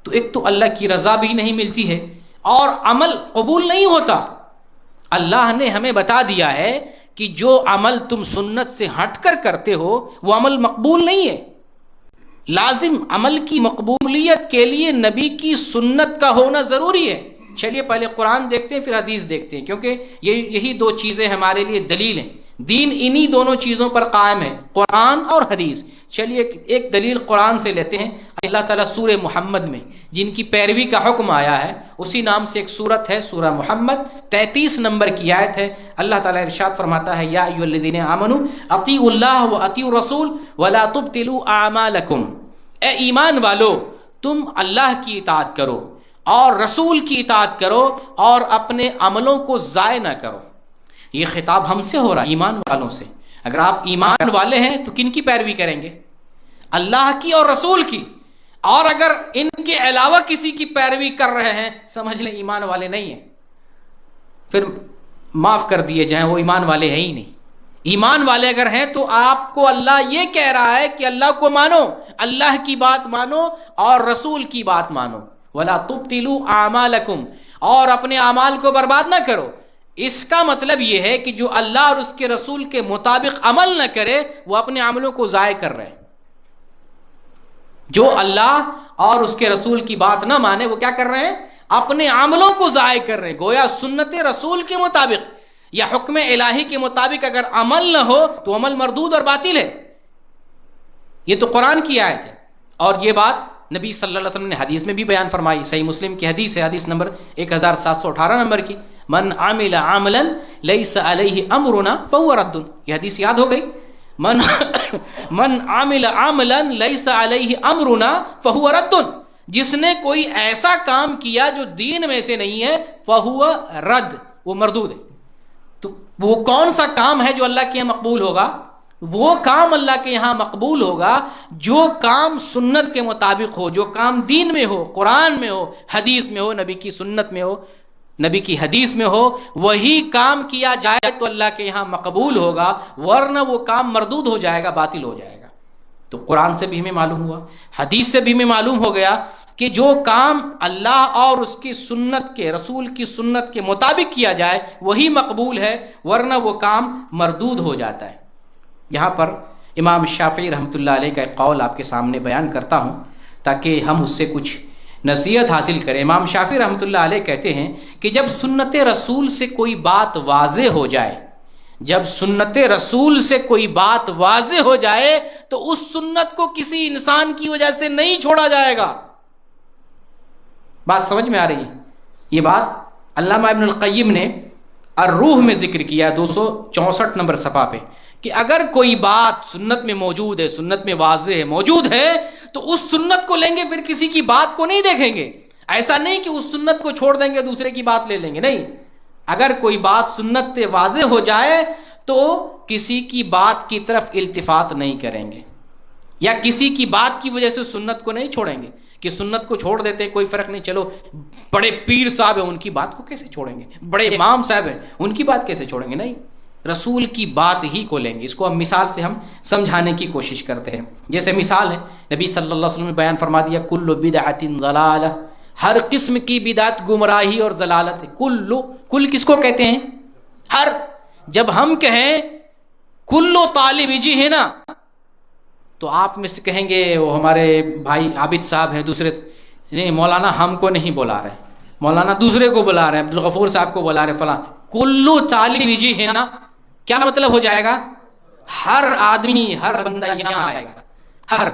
تو ایک تو اللہ کی رضا بھی نہیں ملتی ہے اور عمل قبول نہیں ہوتا. اللہ نے ہمیں بتا دیا ہے کہ جو عمل تم سنت سے ہٹ کر کرتے ہو وہ عمل مقبول نہیں ہے. لازم عمل کی مقبولیت کے لیے نبی کی سنت کا ہونا ضروری ہے. چلیے پہلے قرآن دیکھتے ہیں پھر حدیث دیکھتے ہیں، کیونکہ یہی دو چیزیں ہمارے لیے دلیل ہیں. دین انہی دونوں چیزوں پر قائم ہے، قرآن اور حدیث. چلیے ایک دلیل قرآن سے لیتے ہیں. اللہ تعالیٰ سورہ محمد میں جن کی پیروی کا حکم آیا ہے اسی نام سے ایک سورت ہے سورہ محمد، 33 نمبر کی آیت ہے۔ اللہ تعالیٰ ارشاد فرماتا ہے یا ایھا الذین آمنوا اطیعوا اللہ واطیعوا الرسول ولا تبطلوا اعمالکم، اے ایمان والو تم اللہ کی اطاعت کرو اور رسول کی اطاعت کرو اور اپنے عملوں کو ضائع نہ کرو۔ یہ خطاب ہم سے ہو رہا ہے، ایمان والوں سے۔ اگر آپ ایمان والے ہیں تو کن کی پیروی کریں گے؟ اللہ کی اور رسول کی۔ اور اگر ان کے علاوہ کسی کی پیروی کر رہے ہیں سمجھ لیں ایمان والے نہیں ہیں، پھر معاف کر دیے جائیں، وہ ایمان والے ہیں ہی نہیں۔ ایمان والے اگر ہیں تو آپ کو اللہ یہ کہہ رہا ہے کہ اللہ کو مانو، اللہ کی بات مانو اور رسول کی بات مانو، وَلَا تُبْطِلُوا أَعْمَالَكُمْ، اور اپنے اعمال کو برباد نہ کرو۔ اس کا مطلب یہ ہے کہ جو اللہ اور اس کے رسول کے مطابق عمل نہ کرے وہ اپنے عملوں کو ضائع کر رہے ہیں۔ جو اللہ اور اس کے رسول کی بات نہ مانے وہ کیا کر رہے ہیں؟ اپنے عملوں کو ضائع کر رہے ہیں۔ گویا سنت رسول کے مطابق یا حکم الہی کے مطابق اگر عمل نہ ہو تو عمل مردود اور باطل ہے۔ یہ تو قرآن کی آیت ہے، اور یہ بات نبی صلی اللہ علیہ وسلم نے حدیث میں بھی بیان فرمائی۔ صحیح مسلم کی حدیث ہے، حدیث نمبر 1718 نمبر کی، من عمل عملا لیس علیہ امرنا فہو رد۔ یہ حدیث یاد ہو گئی؟ من عمل عملا لیس علیہ امرنا فہو رد، جس نے کوئی ایسا کام کیا جو دین میں سے نہیں ہے فہو رد، وہ مردود ہے۔ تو وہ کون سا کام ہے جو اللہ کے یہاں مقبول ہوگا؟ وہ کام اللہ کے یہاں مقبول ہوگا جو کام سنت کے مطابق ہو، جو کام دین میں ہو، قرآن میں ہو، حدیث میں ہو، نبی کی سنت میں ہو، نبی کی حدیث میں ہو، وہی کام کیا جائے تو اللہ کے یہاں مقبول ہوگا، ورنہ وہ کام مردود ہو جائے گا، باطل ہو جائے گا۔ تو قرآن سے بھی ہمیں معلوم ہوا، حدیث سے بھی ہمیں معلوم ہو گیا کہ جو کام اللہ اور اس کی سنت کے، رسول کی سنت کے مطابق کیا جائے وہی مقبول ہے، ورنہ وہ کام مردود ہو جاتا ہے۔ یہاں پر امام شافعی رحمۃ اللہ علیہ کا ایک قول آپ کے سامنے بیان کرتا ہوں تاکہ ہم اس سے کچھ نصیحت حاصل کریں۔ امام شافعی رحمۃ اللہ علیہ کہتے ہیں کہ جب سنت رسول سے کوئی بات واضح ہو جائے، جب سنت رسول سے کوئی بات واضح ہو جائے تو اس سنت کو کسی انسان کی وجہ سے نہیں چھوڑا جائے گا۔ بات سمجھ میں آ رہی ہے؟ یہ بات علامہ ابن القیم نے الروح میں ذکر کیا 264 نمبر صفحہ پہ، کہ اگر کوئی بات سنت میں موجود ہے، سنت میں واضح ہے، موجود ہے، تو اس سنت کو لیں گے، پھر کسی کی بات کو نہیں دیکھیں گے۔ ایسا نہیں کہ اس سنت کو چھوڑ دیں گے دوسرے کی بات لے لیں گے، نہیں۔ اگر کوئی بات سنت سے واضح ہو جائے تو کسی کی بات کی طرف التفات نہیں کریں گے، یا کسی کی بات کی وجہ سے سنت کو نہیں چھوڑیں گے کہ سنت کو چھوڑ دیتے ہیں کوئی فرق نہیں، چلو بڑے پیر صاحب ہیں ان کی بات کو کیسے چھوڑیں گے، بڑے امام صاحب ہیں ان کی بات کیسے چھوڑیں گے، نہیں، رسول کی بات ہی کو لیں گے۔ اس کو ہم مثال سے ہم سمجھانے کی کوشش کرتے ہیں۔ جیسے مثال ہے، نبی صلی اللہ علیہ وسلم نے بیان فرما دیا کل بدعت ضلالہ، ہر قسم کی بدعت گمراہی اور ضلالت ہے۔ کل کس کو کہتے ہیں؟ ہر۔ جب ہم کہیں کلو طالب جی ہے نا، تو آپ میں سے کہیں گے وہ ہمارے بھائی عابد صاحب ہیں، دوسرے نہیں، مولانا ہم کو نہیں بلا رہے، مولانا دوسرے کو بلا رہے ہیں، عبدالغفور صاحب کو بلا رہے، فلاں۔ کلو طالب جی ہے نا، کیا مطلب ہو جائے گا؟ ہر آدمی، ہر بندہ یہاں آئے گا، ہر۔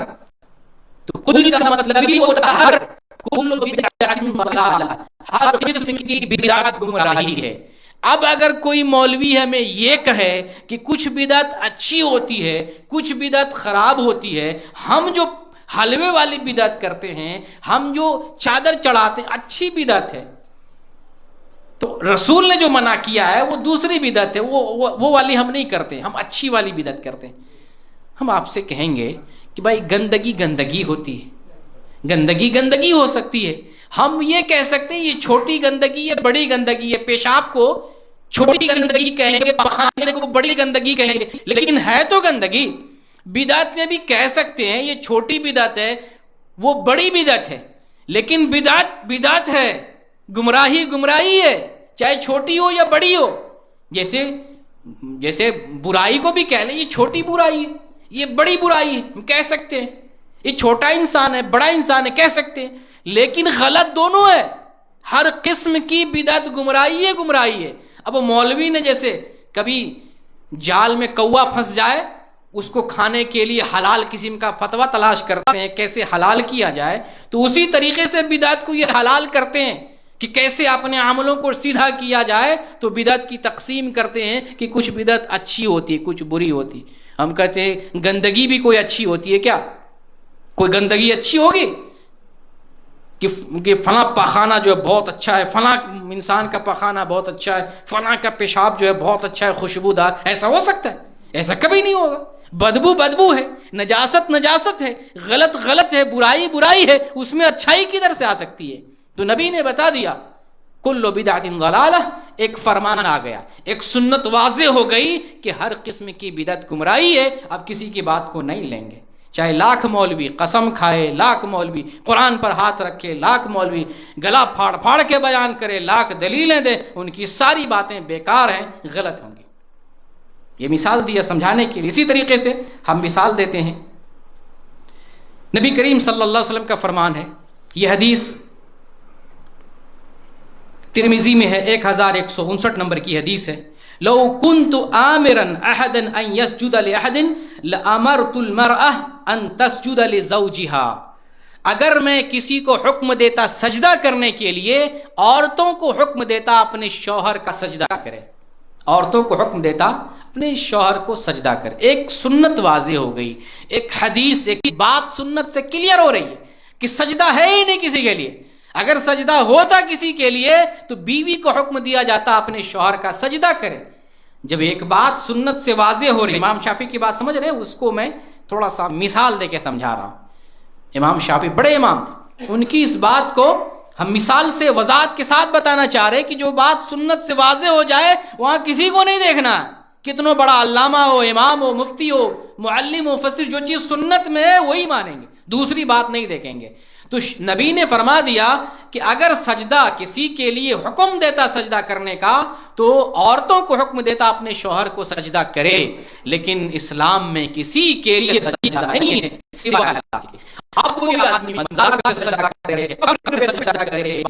تو کل کا مطلب یہ ہوتا ہے ہر، کل بدعت ضلالہ، ہر قسم کی بدعت گمراہی ہے۔ اب اگر کوئی مولوی ہمیں یہ کہے کہ کچھ بدعت اچھی ہوتی ہے، کچھ بدعت خراب ہوتی ہے، ہم جو حلوے والی بدعت کرتے ہیں، ہم جو چادر چڑھاتے ہیں، اچھی بدعت ہے، تو رسول نے جو منع کیا ہے وہ دوسری بدعت ہے، وہ والی ہم نہیں کرتے، ہم اچھی والی بدعت کرتے ہیں۔ ہم آپ سے کہیں گے کہ بھائی گندگی ہوتی ہے، گندگی ہو سکتی ہے، ہم یہ کہہ سکتے ہیں یہ چھوٹی گندگی ہے، بڑی گندگی ہے، پیشاب کو چھوٹی گندگی کہیں گے، پخانے کو بڑی گندگی کہیں گے، لیکن ہے تو گندگی۔ بدعت میں بھی کہہ سکتے ہیں یہ چھوٹی بدعت ہے، وہ بڑی بدعت ہے، لیکن بدعت ہے، گمراہی ہے، چاہے چھوٹی ہو یا بڑی ہو۔ جیسے برائی کو بھی کہہ لیں یہ چھوٹی برائی ہے، یہ بڑی برائی ہے، ہم کہہ سکتے ہیں، یہ چھوٹا انسان ہے، بڑا انسان ہے، کہہ سکتے ہیں، لیکن غلط دونوں ہے۔ ہر قسم کی بدعت گمراہی ہے۔ اب وہ مولوی نے جیسے کبھی جال میں کوا پھنس جائے اس کو کھانے کے لیے حلال قسم کا فتویٰ تلاش کرتے ہیں کیسے حلال کیا جائے، تو اسی طریقے سے بدعت کو یہ حلال کرتے ہیں کہ کیسے اپنے عملوں کو سیدھا کیا جائے، تو بدعت کی تقسیم کرتے ہیں کہ کچھ بدعت اچھی ہوتی ہے کچھ بری ہوتی. ہم کہتے ہیں گندگی بھی کوئی اچھی ہوتی ہے کیا؟ کوئی گندگی اچھی ہوگی کہ فلاں پاخانہ جو ہے بہت اچھا ہے، فلاں انسان کا پاخانہ بہت اچھا ہے، فلاں کا پیشاب جو ہے بہت اچھا ہے خوشبودار؟ ایسا ہو سکتا ہے؟ ایسا کبھی نہیں ہوگا. بدبو بدبو ہے، نجاست نجاست ہے، غلط غلط ہے، برائی برائی ہے، اس میں اچھائی کدھر سے آ سکتی ہے؟ تو نبی نے بتا دیا کل بدعت ضلالہ، ایک فرمان آ گیا، ایک سنت واضح ہو گئی کہ ہر قسم کی بدعت گمراہی ہے. اب کسی کی بات کو نہیں لیں گے، چاہے لاکھ مولوی قسم کھائے، لاکھ مولوی قرآن پر ہاتھ رکھے، لاکھ مولوی گلا پھاڑ پھاڑ کے بیان کرے، لاکھ دلیلیں دے، ان کی ساری باتیں بیکار ہیں، غلط ہوں گی. یہ مثال دیا سمجھانے کے لیے. اسی طریقے سے ہم مثال دیتے ہیں، نبی کریم صلی اللہ علیہ وسلم کا فرمان ہے، یہ حدیث ترمذی میں ہے، 1159 نمبر کی حدیث ہے، لو كنت آمرا احدا ان يسجد لاحد لامرت المرأة ان تسجد لزوجها. اگر میں کسی کو حکم دیتا سجدہ کرنے کے لیے، عورتوں کو حکم دیتا اپنے شوہر کا سجدہ کرے، عورتوں کو حکم دیتا اپنے شوہر کو سجدہ کرے. ایک سنت واضح ہو گئی، ایک حدیث، ایک بات سنت سے کلیئر ہو رہی ہے کہ سجدہ ہے ہی نہیں کسی کے لیے. اگر سجدہ ہوتا کسی کے لیے تو بیوی کو حکم دیا جاتا اپنے شوہر کا سجدہ کرے. جب ایک بات سنت سے واضح ہو رہی، امام شافعی کی بات سمجھ رہے ہیں، اس کو میں تھوڑا سا مثال دے کے سمجھا رہا ہوں. امام شافعی بڑے امام تھے، ان کی اس بات کو ہم مثال سے وضاحت کے ساتھ بتانا چاہ رہے کہ جو بات سنت سے واضح ہو جائے وہاں کسی کو نہیں دیکھنا، کتنا بڑا علامہ ہو، امام ہو، مفتی ہو، معلم ہو، مفسر، جو چیز سنت میں ہے وہی مانیں گے، دوسری بات نہیں دیکھیں گے. تو نبی نے فرما دیا کہ اگر سجدہ کسی کے لیے حکم دیتا سجدہ کرنے کا تو عورتوں کو حکم دیتا اپنے شوہر کو سجدہ کرے، لیکن اسلام میں کسی کے لیے سجدہ نہیں ہے سوائے اللہ کے. اب کوئی آدمی منظر پہ سجدہ کرے، قبر پہ سجدہ کرے،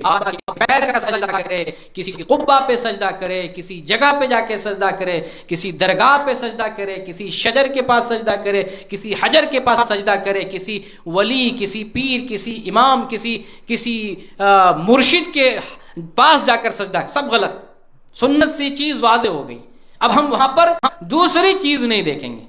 پیر کا سجدہ کرے، کسی قبہ پہ سجدہ کرے، کسی جگہ پہ جا کے سجدہ کرے، کسی درگاہ پہ سجدہ کرے، کسی شجر کے پاس سجدہ کرے، کسی حجر کے پاس سجدہ کرے، کسی ولی، کسی پیر، کسی امام، کسی مرشد کے پاس جا کر سجدہ، سب غلط. سنت سے چیز واضح ہو گئی. اب ہم وہاں پر دوسری چیز نہیں دیکھیں گے،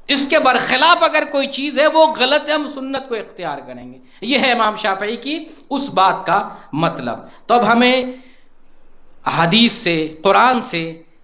اس کے برخلاف اگر کوئی چیز ہے وہ غلط ہے، ہم سنت کو اختیار کریں گے. یہ ہے امام شافعی کی اس بات کا مطلب. تو اب ہمیں حدیث سے، قرآن سے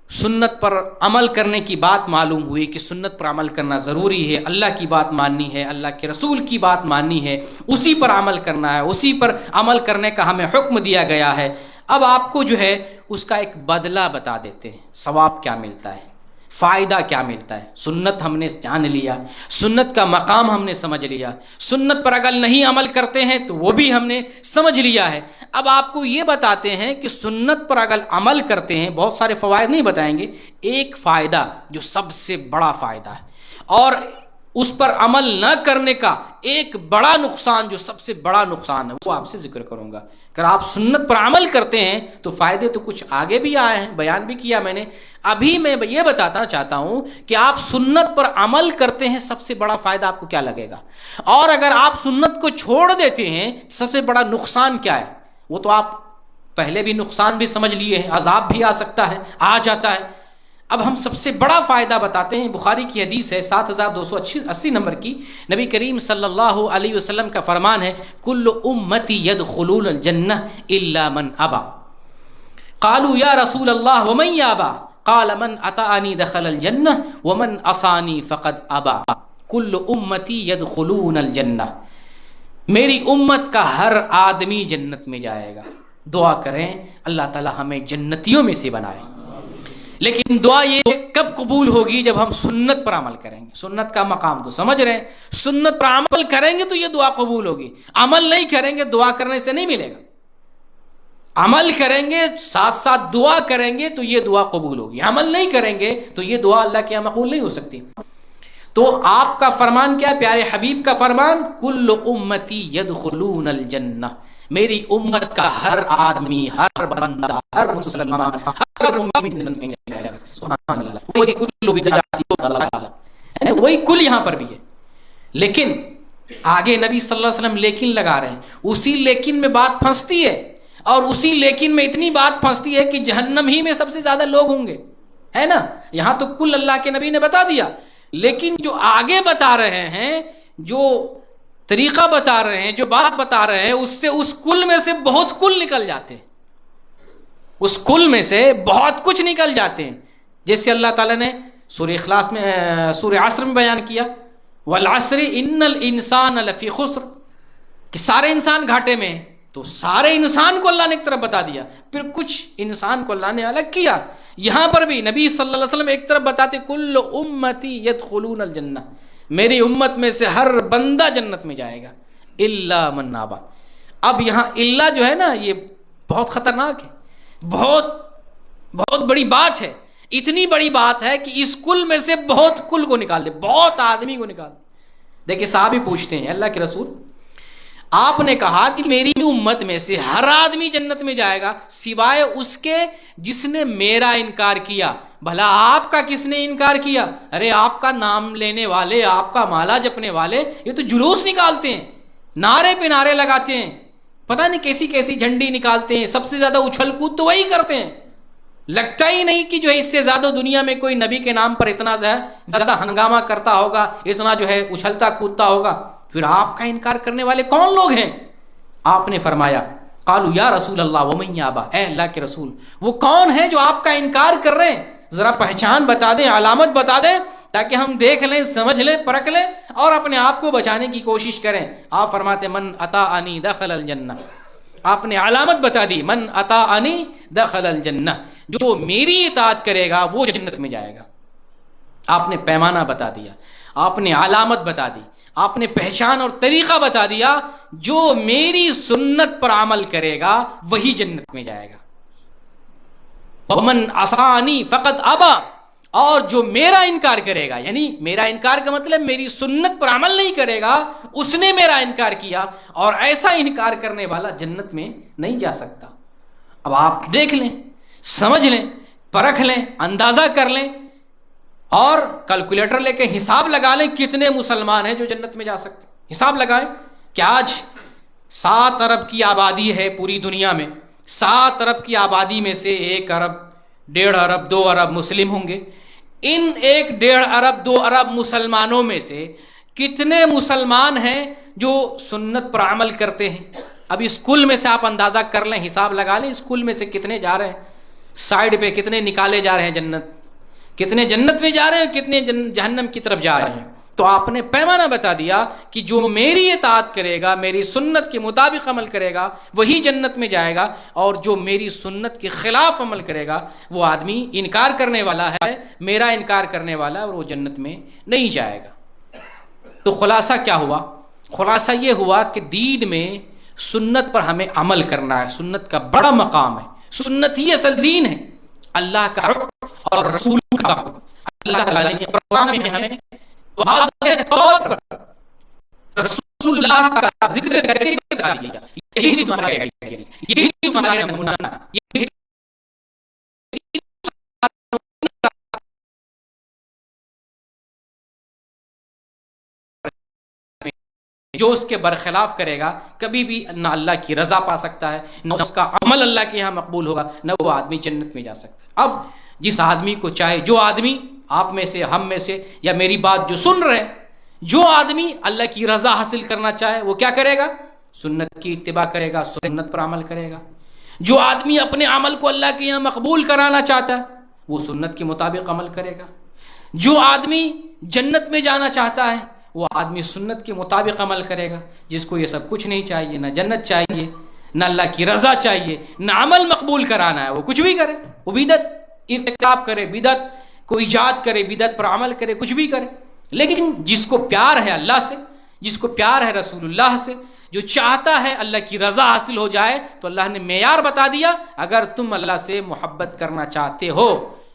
سنت پر عمل کرنے کی بات معلوم ہوئی کہ سنت پر عمل کرنا ضروری ہے، اللہ کی بات ماننی ہے، اللہ کے رسول کی بات ماننی ہے، اسی پر عمل کرنا ہے، اسی پر عمل کرنے کا ہمیں حکم دیا گیا ہے. اب آپ کو جو ہے اس کا ایک بدلہ بتا دیتے ہیں، ثواب کیا ملتا ہے، فائدہ کیا ملتا ہے. سنت ہم نے جان لیا، سنت کا مقام ہم نے سمجھ لیا، سنت پر اگر نہیں عمل کرتے ہیں تو وہ بھی ہم نے سمجھ لیا ہے. اب آپ کو یہ بتاتے ہیں کہ سنت پر اگر عمل کرتے ہیں، بہت سارے فوائد نہیں بتائیں گے، ایک فائدہ جو سب سے بڑا فائدہ ہے، اور اس پر عمل نہ کرنے کا ایک بڑا نقصان جو سب سے بڑا نقصان ہے وہ آپ سے ذکر کروں گا. اگر آپ سنت پر عمل کرتے ہیں تو فائدے تو کچھ آگے بھی آئے ہیں، بیان بھی کیا میں نے. ابھی میں یہ بتانا چاہتا ہوں کہ آپ سنت پر عمل کرتے ہیں، سب سے بڑا فائدہ آپ کو کیا لگے گا، اور اگر آپ سنت کو چھوڑ دیتے ہیں سب سے بڑا نقصان کیا ہے. وہ تو آپ پہلے بھی نقصان بھی سمجھ لیے ہیں، عذاب بھی آ سکتا ہے، آ جاتا ہے. اب ہم سب سے بڑا فائدہ بتاتے ہیں. بخاری کی حدیث ہے 7280 نمبر کی، نبی کریم صلی اللہ علیہ وسلم کا فرمان ہے، کل امتی یدخلون الجنہ الا من ابا. قالوا یا رسول اللہ ومن یابا، قال من اطاعنی دخل الجنہ ومن عصانی فقد ابا. کل امتی یدخلون الجنہ، میری امت کا ہر آدمی جنت میں جائے گا. دعا کریں اللہ تعالی ہمیں جنتیوں میں سے بنائے. لیکن دعا یہ کب قبول ہوگی؟ جب ہم سنت پر عمل کریں گے. سنت کا مقام تو سمجھ رہے ہیں، سنت پر عمل کریں گے تو یہ دعا قبول ہوگی. عمل نہیں کریں گے دعا کرنے سے نہیں ملے گا. عمل کریں گے ساتھ ساتھ دعا کریں گے تو یہ دعا قبول ہوگی. عمل نہیں کریں گے تو یہ دعا اللہ کے یہاں مقبول نہیں ہو سکتی. تو آپ کا فرمان کیا ہے؟ پیارے حبیب کا فرمان، کل امتی یدخلون الجنہ، میری امت کا ہر آدمی، ہر بندہ، ہر مسلمان، ہر مومن. سبحان اللہ. کوئی کل بدعتی ضلالہ، وہی کل یہاں پر بھی ہے، لیکن آگے نبی صلی اللہ علیہ وسلم لیکن لگا رہے ہیں، اسی لیکن میں بات پھنستی ہے، اور اسی لیکن میں اتنی بات پھنستی ہے کہ جہنم ہی میں سب سے زیادہ لوگ ہوں گے، ہے نا؟ یہاں تو کل اللہ کے نبی نے بتا دیا، لیکن جو آگے بتا رہے ہیں، جو طریقہ بتا رہے ہیں، جو بات بتا رہے ہیں، اس سے اس کل میں سے بہت کل نکل جاتے ہیں، اس کل میں سے بہت کچھ نکل جاتے ہیں، جیسے اللہ تعالیٰ نے سورہ اخلاص میں، سورہ عصر میں بیان کیا، والعصر ان الانسان لفی خسر، کہ سارے انسان گھاٹے میں ہیں، تو سارے انسان کو اللہ نے ایک طرف بتا دیا، پھر کچھ انسان کو اللہ نے الگ کیا۔ یہاں پر بھی نبی صلی اللہ علیہ وسلم ایک طرف بتاتے کل امتی یدخلون الجنہ، میری امت میں سے ہر بندہ جنت میں جائے گا الا من ابا۔ اب یہاں الا جو ہے نا، یہ بہت خطرناک ہے، بہت بہت بڑی بات ہے، اتنی بڑی بات ہے کہ اس کل میں سے بہت کل کو نکال دے، بہت آدمی کو نکال دے۔ دیکھیں صحابی پوچھتے ہیں اللہ کے رسول، آپ نے کہا کہ میری امت میں سے ہر آدمی جنت میں جائے گا سوائے اس کے جس نے میرا انکار کیا۔ بھلا آپ کا کس نے انکار کیا؟ ارے آپ کا نام لینے والے، آپ کا مالا جپنے والے، یہ تو جلوس نکالتے ہیں، نعرے پہ نعرے لگاتے ہیں، پتہ نہیں کیسی کیسی جھنڈی نکالتے ہیں، سب سے زیادہ اچھل کود تو وہی کرتے ہیں۔ لگتا ہی نہیں کہ جو ہے اس سے زیادہ دنیا میں کوئی نبی کے نام پر اتنا زیادہ ہنگامہ کرتا ہوگا، اتنا جو ہے اچھلتا کودتا ہوگا۔ پھر آپ کا انکار کرنے والے کون لوگ ہیں؟ آپ نے فرمایا قالوا یا رسول اللہ ومن یابا، اے اللہ کے رسول وہ کون ہیں جو آپ کا انکار کر رہے ہیں؟ ذرا پہچان بتا دیں، علامت بتا دیں، تاکہ ہم دیکھ لیں، سمجھ لیں، پرکھ لیں اور اپنے آپ کو بچانے کی کوشش کریں۔ آپ فرماتے من اطاعنی دخل الجنہ، آپ نے علامت بتا دی، من اطاعنی دخل الجنہ، جو میری اطاعت کرے گا وہ جنت میں جائے گا۔ آپ نے پیمانہ بتا دیا، آپ نے علامت بتا دی، آپ نے پہچان اور طریقہ بتا دیا، جو میری سنت پر عمل کرے گا وہی جنت میں جائے گا۔ ومن عصانی فقد ابا، اور جو میرا انکار کرے گا، یعنی میرا انکار کا مطلب میری سنت پر عمل نہیں کرے گا، اس نے میرا انکار کیا، اور ایسا انکار کرنے والا جنت میں نہیں جا سکتا۔ اب آپ دیکھ لیں، سمجھ لیں، پرکھ لیں، اندازہ کر لیں، اور کیلکولیٹر لے کے حساب لگا لیں کتنے مسلمان ہیں جو جنت میں جا سکتے ہیں۔ حساب لگائیں کہ آج 7 ارب کی آبادی ہے پوری دنیا میں، 7 ارب کی آبادی میں سے 1 ارب، 1.5 ارب، 2 ارب مسلم ہوں گے۔ ان 1.5 ارب 2 ارب مسلمانوں میں سے کتنے مسلمان ہیں جو سنت پر عمل کرتے ہیں؟ اب اس کل میں سے آپ اندازہ کر لیں، حساب لگا لیں، اس کل میں سے کتنے جا رہے ہیں سائڈ پہ، کتنے نکالے جا رہے ہیں جنت، کتنے جنت میں جا رہے ہیں، کتنے جہنم کی طرف جا رہے ہیں۔ تو آپ نے پیمانہ بتا دیا کہ جو میری اطاعت کرے گا، میری سنت کے مطابق عمل کرے گا وہی جنت میں جائے گا، اور جو میری سنت کے خلاف عمل کرے گا وہ آدمی انکار کرنے والا ہے، میرا انکار کرنے والا ہے، اور وہ جنت میں نہیں جائے گا۔ تو خلاصہ کیا ہوا؟ خلاصہ یہ ہوا کہ دین میں سنت پر ہمیں عمل کرنا ہے، سنت کا بڑا مقام ہے، سنت ہی اصل دین ہے، اللہ کا حکم اور رسول کا حکم۔ اللہ تعالیٰ نے قرآن میں ہمیں واضح طور پر رسول اللہ کا ذکر کر کے بتا دیا، یہی تمہارا ہے، یہی تمہارا نمونہ ہے، یہی جو اس کے برخلاف کرے گا کبھی بھی نہ اللہ کی رضا پا سکتا ہے، نہ اس کا عمل اللہ کے یہاں مقبول ہوگا، نہ وہ آدمی جنت میں جا سکتا ہے۔ اب جس آدمی کو چاہے، جو آدمی آپ میں سے، ہم میں سے، یا میری بات جو سن رہے ہیں، جو آدمی اللہ کی رضا حاصل کرنا چاہے وہ کیا کرے گا؟ سنت کی اتباع کرے گا، سنت پر عمل کرے گا۔ جو آدمی اپنے عمل کو اللہ کے یہاں مقبول کرانا چاہتا ہے وہ سنت کے مطابق عمل کرے گا۔ جو آدمی جنت میں جانا چاہتا ہے وہ آدمی سنت کے مطابق عمل کرے گا۔ جس کو یہ سب کچھ نہیں چاہیے، نہ جنت چاہیے، نہ اللہ کی رضا چاہیے، نہ عمل مقبول کرانا ہے، وہ کچھ بھی کرے، وہ بدعت ارتکاب کرے، بدعت کو ایجاد کرے، بدعت پر عمل کرے، کچھ بھی کرے۔ لیکن جس کو پیار ہے اللہ سے، جس کو پیار ہے رسول اللہ سے، جو چاہتا ہے اللہ کی رضا حاصل ہو جائے، تو اللہ نے معیار بتا دیا، اگر تم اللہ سے محبت کرنا چاہتے ہو،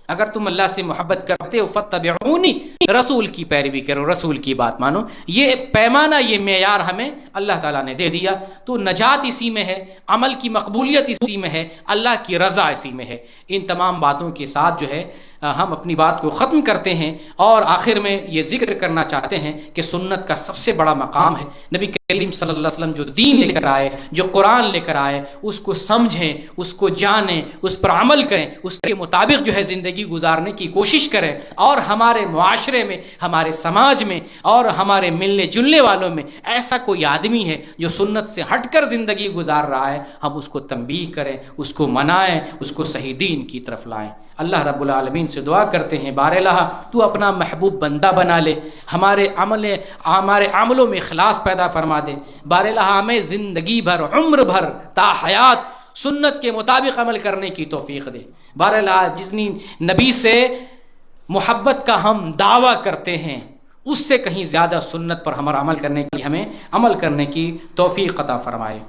اگر تم اللہ سے محبت کرتے ہو فاتبعونی، رسول کی پیروی کرو، رسول کی بات مانو. یہ پیمانہ، یہ معیار ہمیں اللہ تعالیٰ نے دے دیا. تو نجات اسی میں ہے، عمل کی مقبولیت اسی میں ہے، اللہ کی رضا اسی میں ہے. ان تمام باتوں کے ساتھ جو ہے ہم اپنی بات کو ختم کرتے ہیں، اور آخر میں یہ ذکر کرنا چاہتے ہیں کہ سنت کا سب سے بڑا مقام ہے. نبی کریم صلی اللہ علیہ وسلم جو دین لے کر آئے، جو قرآن لے کر آئے، اس کو سمجھیں، اس کو جانیں، اس پر عمل کریں، اس کے مطابق جو ہے زندگی گزارنے کی کوشش کریں. اور ہمارے معاشرے میں، ہمارے سماج میں اور ہمارے ملنے جلنے والوں میں ایسا کوئی آدمی ہے جو سنت سے ہٹ کر زندگی گزار رہا ہے، ہم اس کو تنبیہ کریں، اس کو منائیں، اس کو صحیح دین کی طرف لائیں. اللہ رب العالمین سے دعا کرتے ہیں بار الہ تو اپنا محبوب بندہ بنا لے، ہمارے عملوں میں اخلاص پیدا فرما دے. بار الہ ہمیں زندگی بھر، عمر بھر، تا حیات سنت کے مطابق عمل کرنے کی توفیق دے. بار الہ جتنی نبی سے محبت کا ہم دعویٰ کرتے ہیں، اس سے کہیں زیادہ سنت پر ہمارا ہمیں عمل کرنے کی توفیق عطا فرمائے.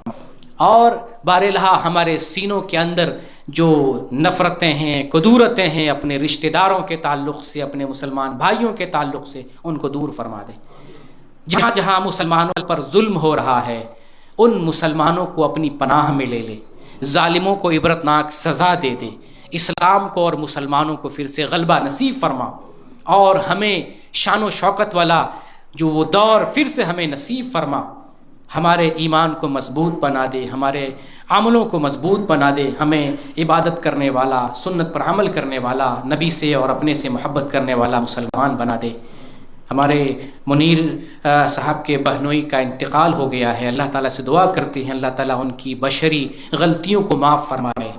اور بار الہ ہمارے سینوں کے اندر جو نفرتیں ہیں، کدورتیں ہیں اپنے رشتہ داروں کے تعلق سے، اپنے مسلمان بھائیوں کے تعلق سے، ان کو دور فرما دے. جہاں جہاں مسلمانوں پر ظلم ہو رہا ہے، ان مسلمانوں کو اپنی پناہ میں لے لے، ظالموں کو عبرتناک سزا دے دے، اسلام کو اور مسلمانوں کو پھر سے غلبہ نصیب فرما، اور ہمیں شان و شوکت والا جو وہ دور پھر سے ہمیں نصیب فرما. ہمارے ایمان کو مضبوط بنا دے، ہمارے عملوں کو مضبوط بنا دے، ہمیں عبادت کرنے والا، سنت پر عمل کرنے والا، نبی سے اور اپنے سے محبت کرنے والا مسلمان بنا دے. ہمارے منیر صاحب کے بہنوئی کا انتقال ہو گیا ہے. اللہ تعالیٰ سے دعا کرتے ہیں اللہ تعالیٰ ان کی بشری غلطیوں کو معاف فرمائے،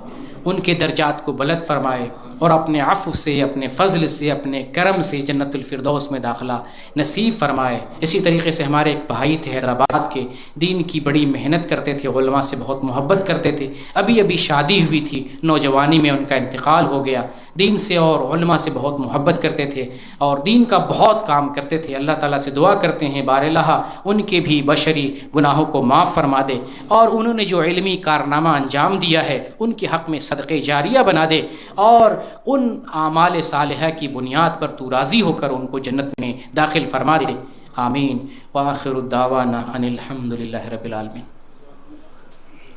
ان کے درجات کو بلند فرمائے، اور اپنے عفو سے، اپنے فضل سے، اپنے کرم سے جنت الفردوس میں داخلہ نصیب فرمائے. اسی طریقے سے ہمارے ایک بھائی تھے حیدرآباد کے، دین کی بڑی محنت کرتے تھے، علماء سے بہت محبت کرتے تھے، ابھی شادی ہوئی تھی، نوجوانی میں ان کا انتقال ہو گیا. دین سے اور علماء سے بہت محبت کرتے تھے اور دین کا بہت کام کرتے تھے. اللہ تعالیٰ سے دعا کرتے ہیں بار الہ ان کے بھی بشری گناہوں کو معاف فرما دے، اور انہوں نے جو علمی کارنامہ انجام دیا ہے ان کے حق میں صدقہ جاریہ بنا دے، اور ان اعمال صالحہ کی بنیاد پر تو راضی ہو کر ان کو جنت میں داخل فرما دے. آمین. وآخر الدعوانا ان الحمد للہ رب العالمین.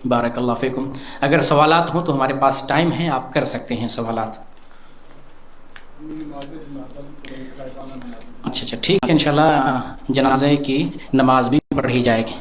بارک اللہ فیکم. اگر سوالات ہوں تو ہمارے پاس ٹائم ہے، آپ کر سکتے ہیں سوالات. اچھا ٹھیک ہے، انشاءاللہ جنازے کی نماز بھی پڑھی جائے گی.